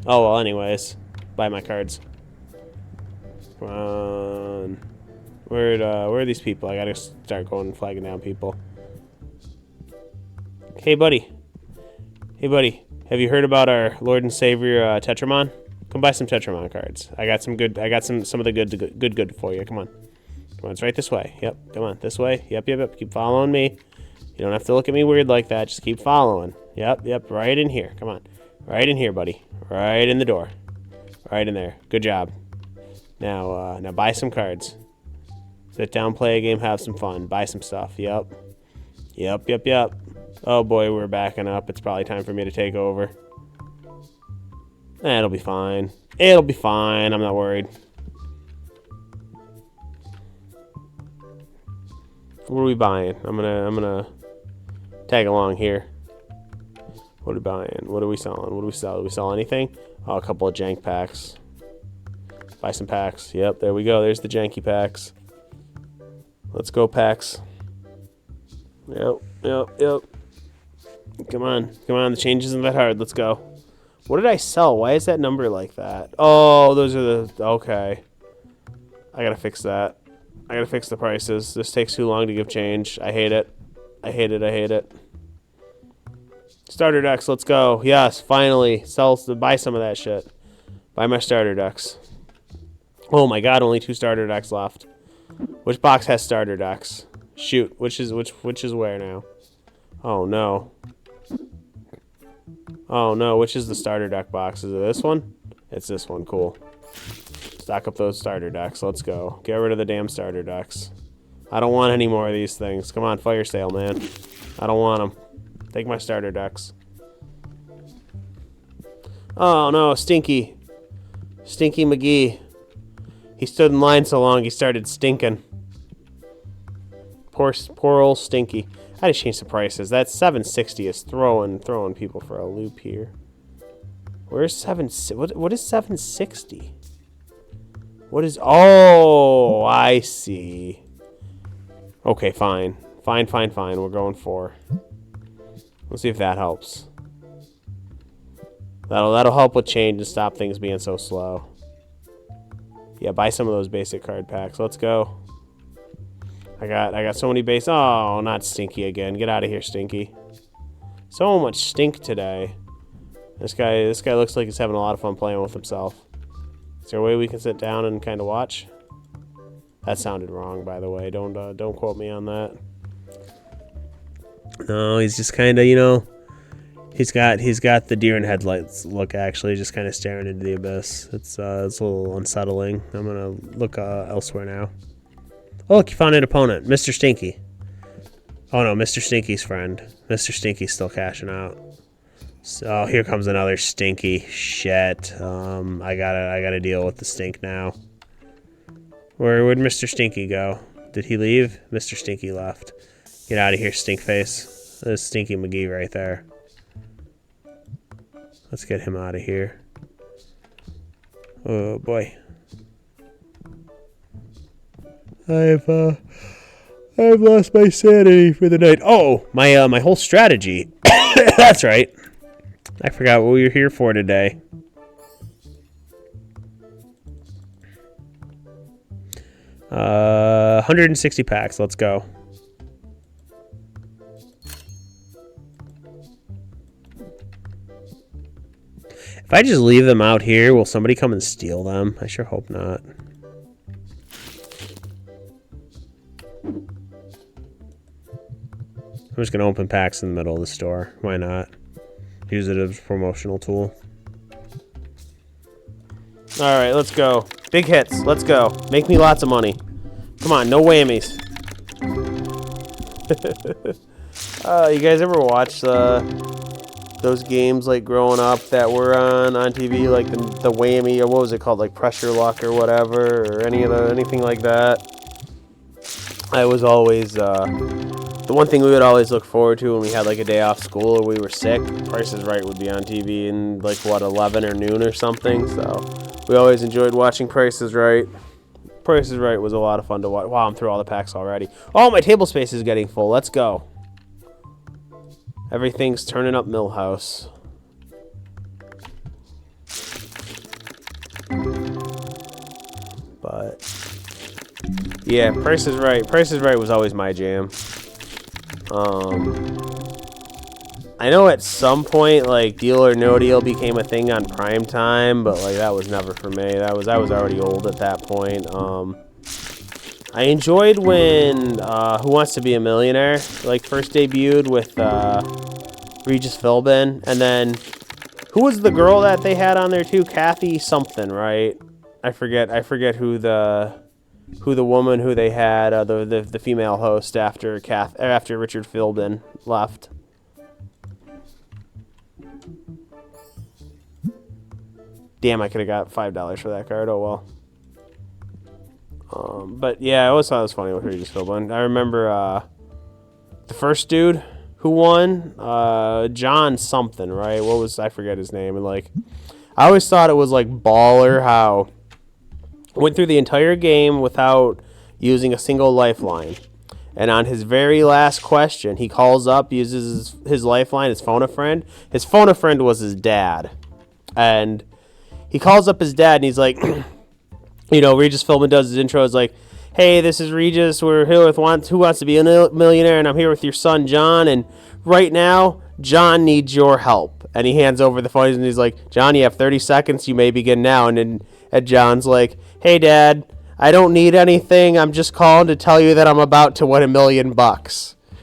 Oh, well, anyways. Buy my cards. Come on. Where are these people? I gotta start going and flagging down people. Hey, buddy. Hey, buddy. Have you heard about our Lord and Savior Tetramon? Come buy some Tetramon cards. I got some of the good for you. Come on. Come on, it's right this way. Yep. Come on, this way. Yep. Keep following me. You don't have to look at me weird like that. Just keep following. Yep. Right in here. Come on. Right in here, buddy. Right in the door. Right in there. Good job. Now buy some cards. Sit down, play a game, have some fun. Buy some stuff. Yep. Oh boy, we're backing up. It's probably time for me to take over. It'll be fine. It'll be fine. I'm not worried. What are we buying? I'm gonna tag along here. What are we buying? What are we selling? What do we sell? Do we sell anything? Oh, a couple of jank packs. Buy some packs. Yep, there we go. There's the janky packs. Let's go, packs. Yep. Come on. The change isn't that hard. Let's go. What did I sell? Why is that number like that? Oh, those are the... Okay. I gotta fix that. I gotta fix the prices. This takes too long to give change. I hate it. I hate it. Starter decks, let's go. Yes, finally. Buy some of that shit. Buy my starter decks. Oh my god, only 2 starter decks left. Which box has starter decks? Shoot, which is where now? Oh no. Oh no, which is the starter deck box? Is it this one? It's this one, cool. Stock up those starter decks, let's go. Get rid of the damn starter decks. I don't want any more of these things. Come on, fire sale, man. I don't want them. Take my starter decks. Oh no, Stinky. Stinky McGee. He stood in line so long he started stinking. Poor old Stinky. I had to change the prices. That 760 is throwing people for a loop here. Where's what is 760? What is... Oh, I see. Okay, fine. Fine. We're going 4. Let's see if that helps. That'll help with change and stop things being so slow. Yeah, buy some of those basic card packs. Let's go. I got so many base. Oh, not Stinky again. Get out of here, Stinky. So much stink today. This guy looks like he's having a lot of fun playing with himself. Is there a way we can sit down and kind of watch? That sounded wrong, by the way. Don't quote me on that. No, he's just kind of, you know, he's got the deer in headlights look, actually, just kind of staring into the abyss. It's a little unsettling. I'm gonna look elsewhere now. Oh, look, you found an opponent, Mr. Stinky. Oh no, Mr. Stinky's friend. Mr. Stinky's still cashing out. So here comes another Stinky. Shit. I gotta deal with the stink now. Where'd Mr. Stinky go? Did he leave? Mr. Stinky left. Get out of here, stink face. There's Stinky McGee right there. Let's get him out of here. Oh boy. I've lost my sanity for the night. Oh, my whole strategy. That's right. I forgot what we were here for today. Uh, 160 packs. Let's go. If I just leave them out here, will somebody come and steal them? I sure hope not. I'm just going to open packs in the middle of the store. Why not? Use it as a promotional tool. Alright, let's go. Big hits. Let's go. Make me lots of money. Come on, no whammies. You guys ever watch those games like growing up that were on TV, like the whammy, or what was it called, like Pressure Luck or whatever, or anything like that? I was always the one thing we would always look forward to when we had like a day off school or we were sick. Price is Right would be on TV in like what, 11 or noon or something. So we always enjoyed watching Price is Right. Price is Right was a lot of fun to watch. Wow, I'm through all the packs already. Oh, my table space is getting full. Let's go. Everything's turning up Millhouse. But yeah, Price is Right. Price is Right was always my jam. I know at some point like Deal or No Deal became a thing on prime time, but like that was never for me. I was already old at that point. I enjoyed when Who Wants to Be a Millionaire like first debuted with Regis Philbin, and then who was the girl that they had on there too? Kathy something, right? I forget who the woman who they had, the female host after Richard Philbin left. Damn, I could have got $5 for that card. Oh well. But yeah, I always thought it was funny with Regis Philbin. I remember the first dude who won, John something, right? I forget his name. And like, I always thought it was like baller how went through the entire game without using a single lifeline. And on his very last question, he calls up, uses his lifeline, his phone a friend. His phone a friend was his dad. And he calls up his dad and he's like, Regis Philbin does his intro. It's like, hey, this is Regis. We're here with Who Wants to Be a Millionaire, and I'm here with your son, John. And right now, John needs your help. And he hands over the phone, and he's like, John, you have 30 seconds. You may begin now. And John's like, hey, Dad, I don't need anything. I'm just calling to tell you that I'm about to win $1 million.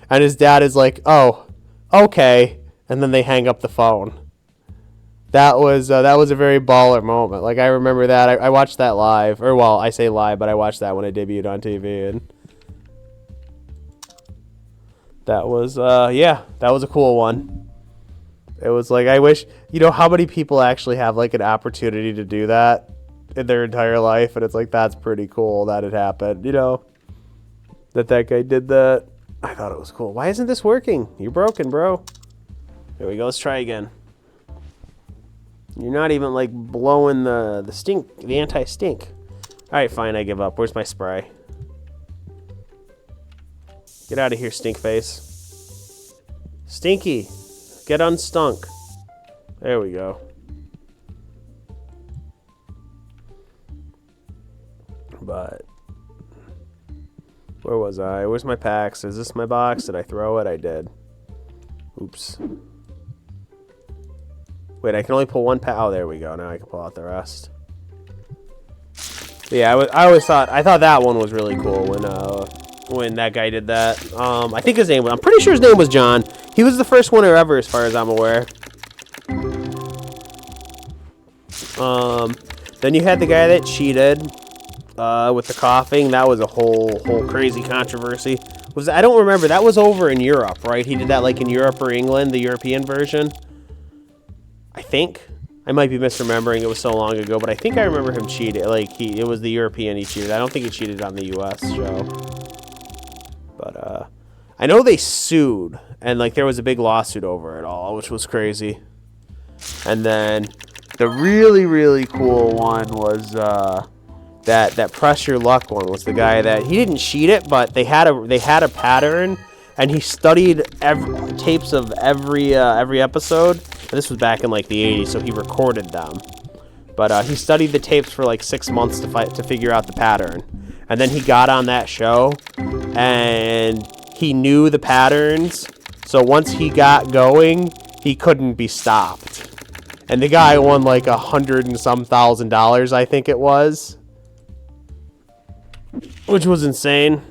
And his dad is like, oh, okay. And then they hang up the phone. That was a very baller moment. Like, I remember that. I watched that live. Or, well, I say live, but I watched that when it debuted on TV. And that was, that was a cool one. It was like, I wish, how many people actually have, like, an opportunity to do that in their entire life? And it's like, that's pretty cool that it happened, that guy did that. I thought it was cool. Why isn't this working? You're broken, bro. There we go. Let's try again. You're not even, like, blowing the stink, the anti-stink. All right, fine, I give up. Where's my spray? Get out of here, stink face. Stinky, get unstunk. There we go. But where was I? Where's my packs? Is this my box? Did I throw it? I did. Oops. Wait, I can only pull one pack. Oh, there we go. Now I can pull out the rest. Yeah, I thought that one was really cool when that guy did that. I think his name was, I'm pretty sure his name was John. He was the first winner ever, as far as I'm aware. Then you had the guy that cheated with the coughing. That was a whole crazy controversy. I don't remember. That was over in Europe, right? He did that like in Europe or England, the European version. I think. I might be misremembering. It was so long ago, but I think I remember him cheating. Like, it was the European he cheated. I don't think he cheated on the U.S. show. But, I know they sued, and, like, there was a big lawsuit over it all, which was crazy. And then the really, really cool one was, that Press Your Luck one was the guy that, he didn't cheat it, but they had a pattern, and he studied tapes of every episode. This was back in like the 80s, so he recorded them. But he studied the tapes for like 6 months to figure out the pattern. And then he got on that show, and he knew the patterns. So once he got going, he couldn't be stopped. And the guy won like $100 and some thousand, I think it was. Which was insane.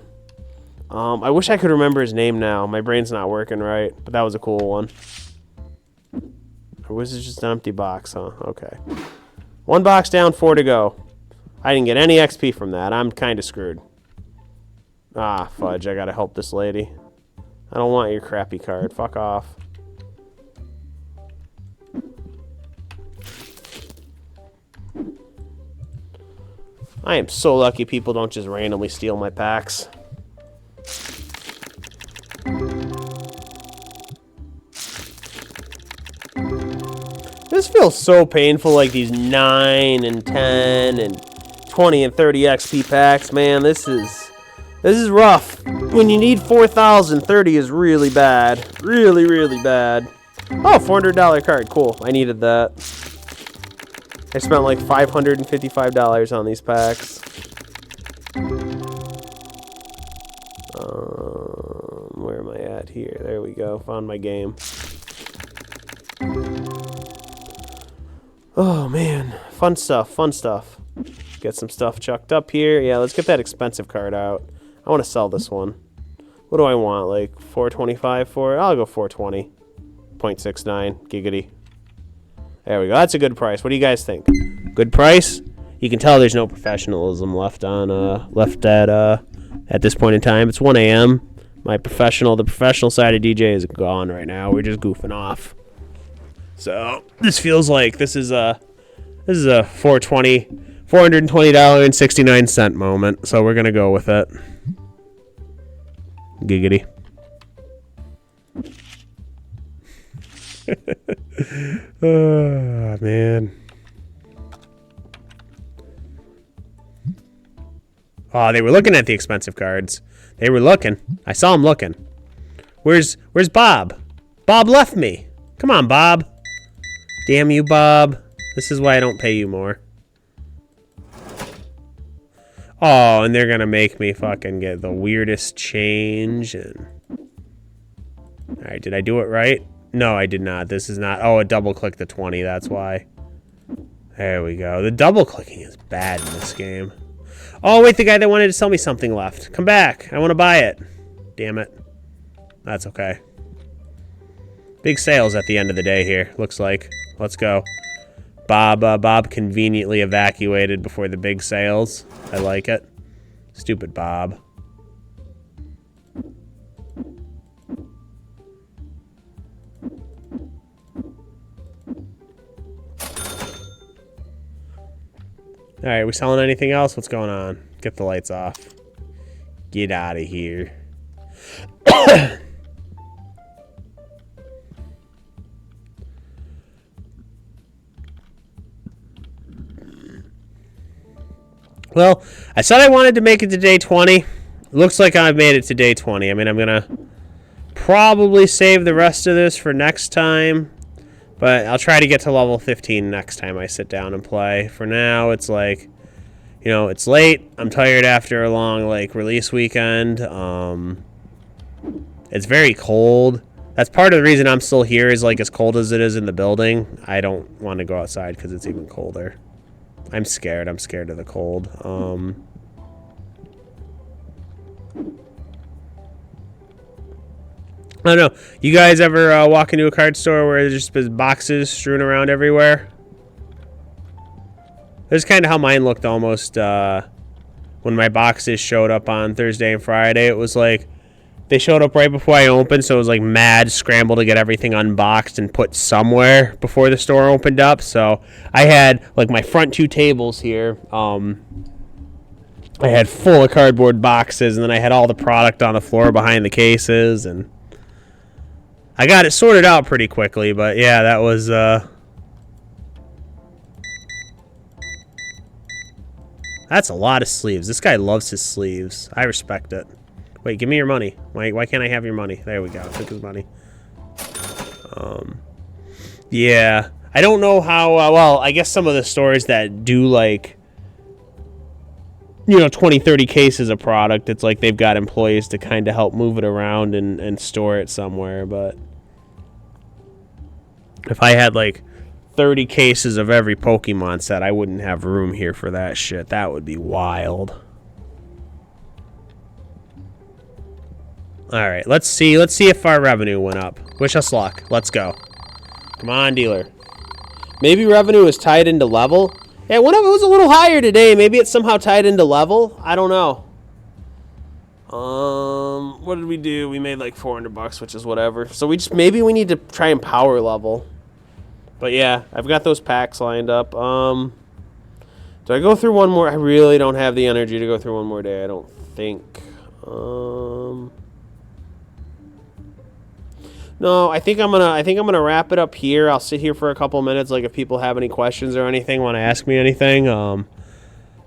I wish I could remember his name now. My brain's not working right, but that was a cool one. Or was it just an empty box, huh? Okay. 1 box down, 4 to go. I didn't get any XP from that. I'm kind of screwed. Ah, fudge. I gotta help this lady. I don't want your crappy card. Fuck off. I am so lucky people don't just randomly steal my packs. This feels so painful, like these 9 and 10 and 20 and 30 XP packs. Man, this is rough. When you need 4,000, 30 is really bad. Really, really bad. Oh, $400 card. Cool. I needed that. I spent like $555 on these packs. Where am I at here? There we go. Found my game. Oh, man. Fun stuff. Fun stuff. Get some stuff chucked up here. Yeah, let's get that expensive card out. I want to sell this one. What do I want? Like $425 for it? I'll go $420. 0.69. Giggity. There we go. That's a good price. What do you guys think? Good price? You can tell there's no professionalism left at this point in time. It's 1 a.m. The professional side of DJ is gone right now. We're just goofing off. So this feels like this is a $420.69 moment. So we're gonna go with it. Giggity. Oh man. Oh, they were looking at the expensive cards. They were looking. I saw them looking. Where's Bob? Bob left me. Come on, Bob. Damn you, Bob. This is why I don't pay you more. Oh, and they're gonna make me fucking get the weirdest change. And alright, did I do it right? No, I did not. This is not. Oh, it double clicked the 20. That's why. There we go. The double clicking is bad in this game. Oh, wait, the guy that wanted to sell me something left. Come back. I want to buy it. Damn it. That's okay. Big sales at the end of the day here, looks like. Let's go. Bob conveniently evacuated before the big sales. I like it. Stupid Bob. Alright, we selling anything else? What's going on? Get the lights off. Get out of here. Well, I said I wanted to make it to day 20. Looks like I've made it to day 20. I mean, I'm going to probably save the rest of this for next time. But I'll try to get to level 15 next time I sit down and play. For now, it's like, you know, it's late. I'm tired after a long, like, release weekend. It's very cold. That's part of the reason I'm still here is, like, as cold as it is in the building. I don't want to go outside because it's even colder. I'm scared. I'm scared of the cold. I don't know. You guys ever walk into a card store where there's just boxes strewn around everywhere? That's kind of how mine looked almost when my boxes showed up on Thursday and Friday. It was like they showed up right before I opened, so it was like mad scramble to get everything unboxed and put somewhere before the store opened up. So I had like my front two tables here. I had full of cardboard boxes, and then I had all the product on the floor behind the cases, and I got it sorted out pretty quickly, but yeah, that was, that's a lot of sleeves. This guy loves his sleeves. I respect it. Wait, give me your money. Why can't I have your money? There we go. I took his money. Yeah. I don't know how, well, I guess some of the stores that do, like, you know, 20, 30 cases of product, it's like they've got employees to kind of help move it around and store it somewhere, but if I had like 30 cases of every Pokemon set, I wouldn't have room here for that shit. That would be wild. Alright, let's see if our revenue went up. Wish us luck. Let's go. Come on, dealer. Maybe revenue is tied into level. Yeah, one of it was a little higher today. Maybe it's somehow tied into level. I don't know. What did we do? We made like $400, which is whatever. So maybe we need to try and power level. But yeah, I've got those packs lined up. Do I go through one more? I really don't have the energy to go through one more day, I don't think. No, I think I'm gonna wrap it up here. I'll sit here for a couple minutes. Like if people have any questions or anything, want to ask me anything, I'll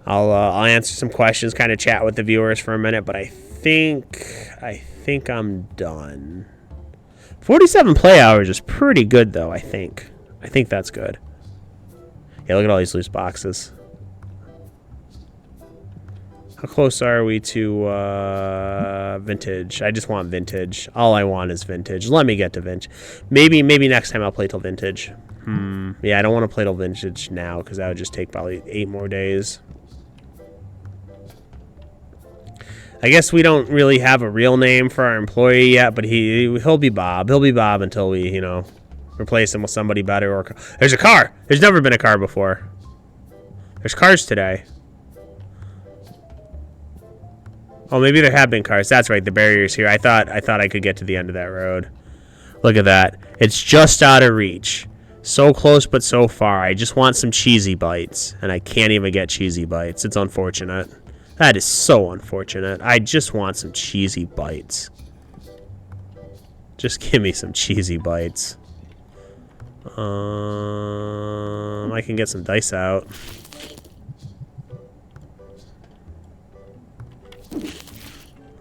answer some questions, kind of chat with the viewers for a minute. But I think I'm done. 47 play hours is pretty good, though. I think that's good. Yeah, look at all these loose boxes. How close are we to vintage? I just want vintage. All I want is vintage. Let me get to vintage. Maybe next time I'll play till vintage. Yeah, I don't want to play till vintage now because that would just take probably 8 more days. I guess we don't really have a real name for our employee yet, but he'll be Bob. He'll be Bob until we, you know, replace him with somebody better. Or there's a car. There's never been a car before. There's cars today. Oh, maybe there have been cars. That's right. The barrier's here. I thought I could get to the end of that road. Look at that. It's just out of reach. So close, but so far. I just want some cheesy bites, and I can't even get cheesy bites. It's unfortunate. That is so unfortunate. I just want some cheesy bites. Just give me some cheesy bites. I can get some dice out.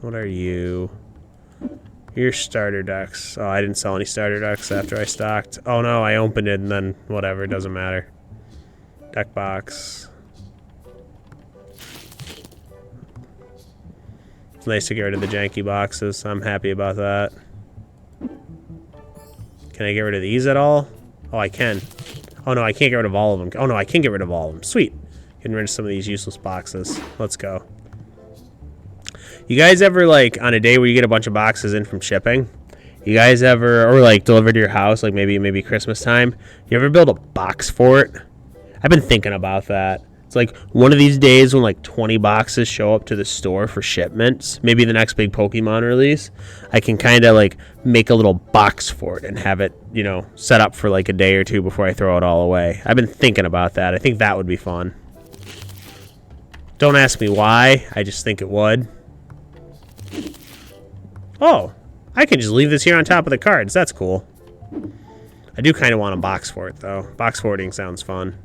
What are you? Your starter decks. Oh, I didn't sell any starter decks after I stocked. Oh no, I opened it and then whatever, it doesn't matter. Deck box. It's nice to get rid of the janky boxes. I'm happy about that. Can I get rid of these at all? Oh, I can. Oh no, I can't get rid of all of them. Oh no, I can get rid of all of them. Sweet. Getting rid of some of these useless boxes. Let's go. You guys ever, like, on a day where you get a bunch of boxes in from shipping, you guys ever, or like delivered to your house, like maybe Christmas time, you ever build a box fort? I've been thinking about that. It's like one of these days when like 20 boxes show up to the store for shipments, maybe the next big Pokemon release, I can kind of like make a little box fort and have it, you know, set up for like a day or two before I throw it all away. I've been thinking about that. I think that would be fun. Don't ask me why. I just think it would. Oh, I can just leave this here on top of the cards. That's cool. I do kind of want a box fort, though. Box forting sounds fun.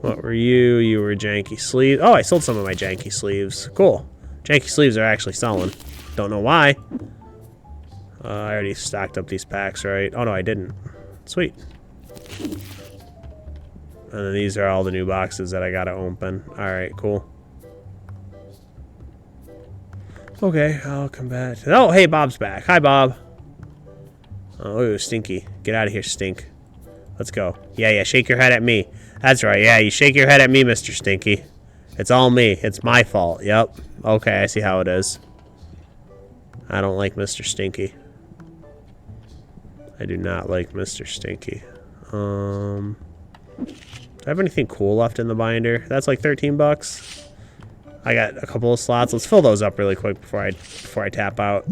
What were you? You were janky sleeves. Oh, I sold some of my janky sleeves. Cool. Janky sleeves are actually selling. Don't know why. I already stocked up these packs, right? Oh, no, I didn't. Sweet. And then these are all the new boxes that I gotta open. Alright, cool. Okay, I'll come back. Oh, hey, Bob's back. Hi, Bob. Oh, Stinky. Get out of here, Stink. Let's go. Yeah, shake your head at me. That's right, yeah, you shake your head at me, Mr. Stinky. It's all me. It's my fault. Yep. Okay, I see how it is. I don't like Mr. Stinky. I do not like Mr. Stinky. Do I have anything cool left in the binder? That's like 13 bucks. I got a couple of slots. Let's fill those up really quick before I tap out.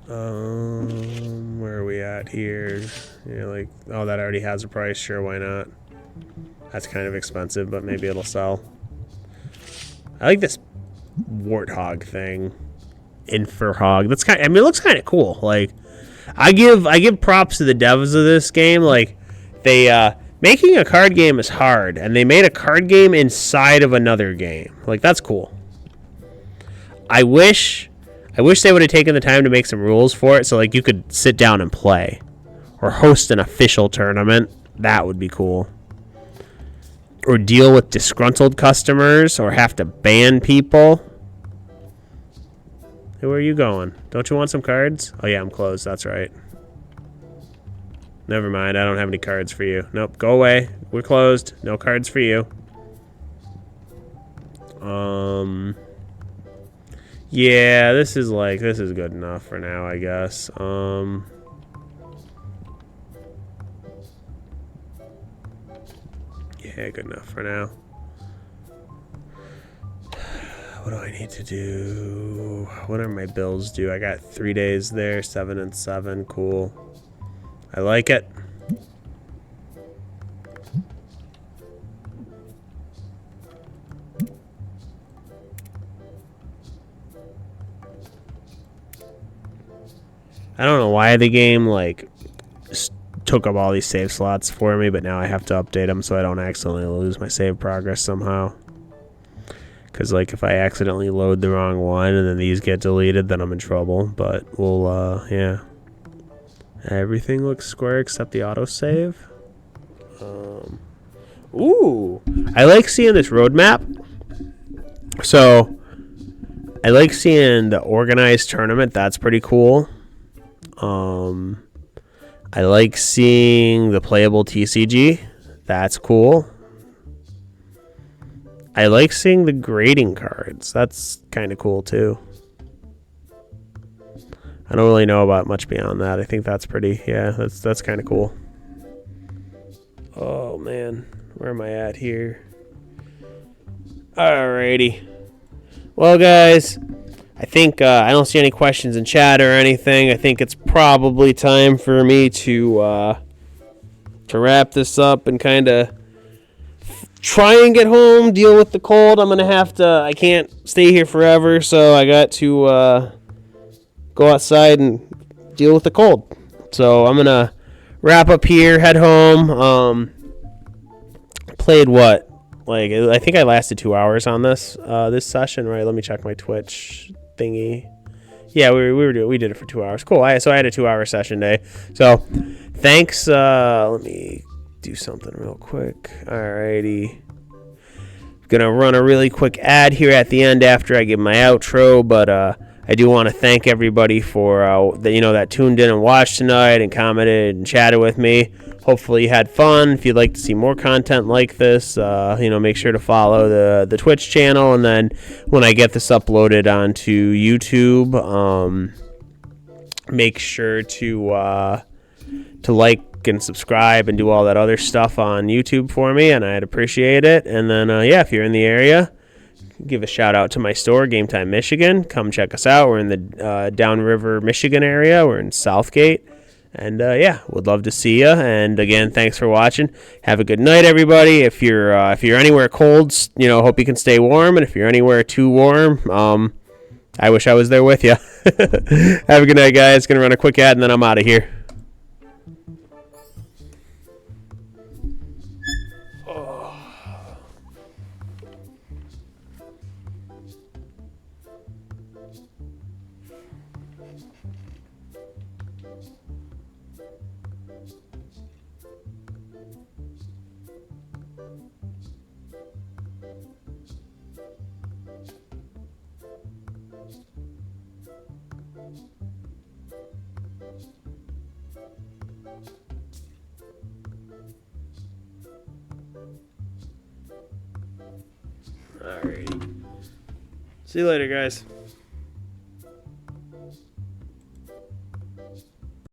Where are we at here? Yeah, like, oh, that already has a price. Sure, why not? That's kind of expensive, but maybe it'll sell. I like this warthog thing. Inferhog. That's kind. I mean, it looks kind of cool. Like, I give props to the devs of this game. Like, they making a card game is hard, and they made a card game inside of another game. Like, that's cool. I wish they would have taken the time to make some rules for it, so like you could sit down and play, or host an official tournament. That would be cool. Or deal with disgruntled customers, or have to ban people. Hey, where are you going? Don't you want some cards? Oh yeah, I'm closed. That's right. Never mind. I don't have any cards for you. Nope. Go away. We're closed. No cards for you. Yeah, this is good enough for now, I guess. Yeah, good enough for now. What do I need to do? What are my bills due? I got 3 days there, 7 and 7. Cool. I like it. I don't know why the game, like, took up all these save slots for me, but now I have to update them so I don't accidentally lose my save progress somehow. Because, like, if I accidentally load the wrong one and then these get deleted, then I'm in trouble. But we'll, yeah. Everything looks square except the autosave. Ooh. I like seeing this roadmap. So, I like seeing the organized tournament. That's pretty cool. I like seeing the playable TCG. That's cool. I like seeing the grading cards. That's kind of cool, too. I don't really know about much beyond that. I think that's pretty, yeah, that's kind of cool. Oh, man. Where am I at here? Alrighty. Well, guys, I think I don't see any questions in chat or anything. I think it's probably time for me to wrap this up and kind of try and get home, deal with the cold. I'm going to have to, I can't stay here forever, so I got to go outside and deal with the cold. So I'm going to wrap up here, head home. Played what? Like, I think I lasted 2 hours on this session, right? Let me check my Twitch thingy. Yeah, we did it for 2 hours. Cool. So I had a 2-hour session day. So thanks. Let me do something real quick. Alrighty. Gonna run a really quick ad here at the end after I give my outro, but I do want to thank everybody for that tuned in and watched tonight and commented and chatted with me. Hopefully you had fun. If you'd like to see more content like this, make sure to follow the Twitch channel, and then when I get this uploaded onto YouTube, make sure to like and subscribe and do all that other stuff on YouTube for me, and I'd appreciate it. And then if you're in the area, give a shout out to my store, Game Time Michigan. Come check us out. We're in the Downriver, Michigan area. We're in Southgate. And would love to see you. And again, thanks for watching. Have a good night, everybody. If you're anywhere cold, hope you can stay warm. And if you're anywhere too warm, I wish I was there with you. Have a good night, guys. Gonna run a quick ad and then I'm out of here. Alrighty. See you later, guys.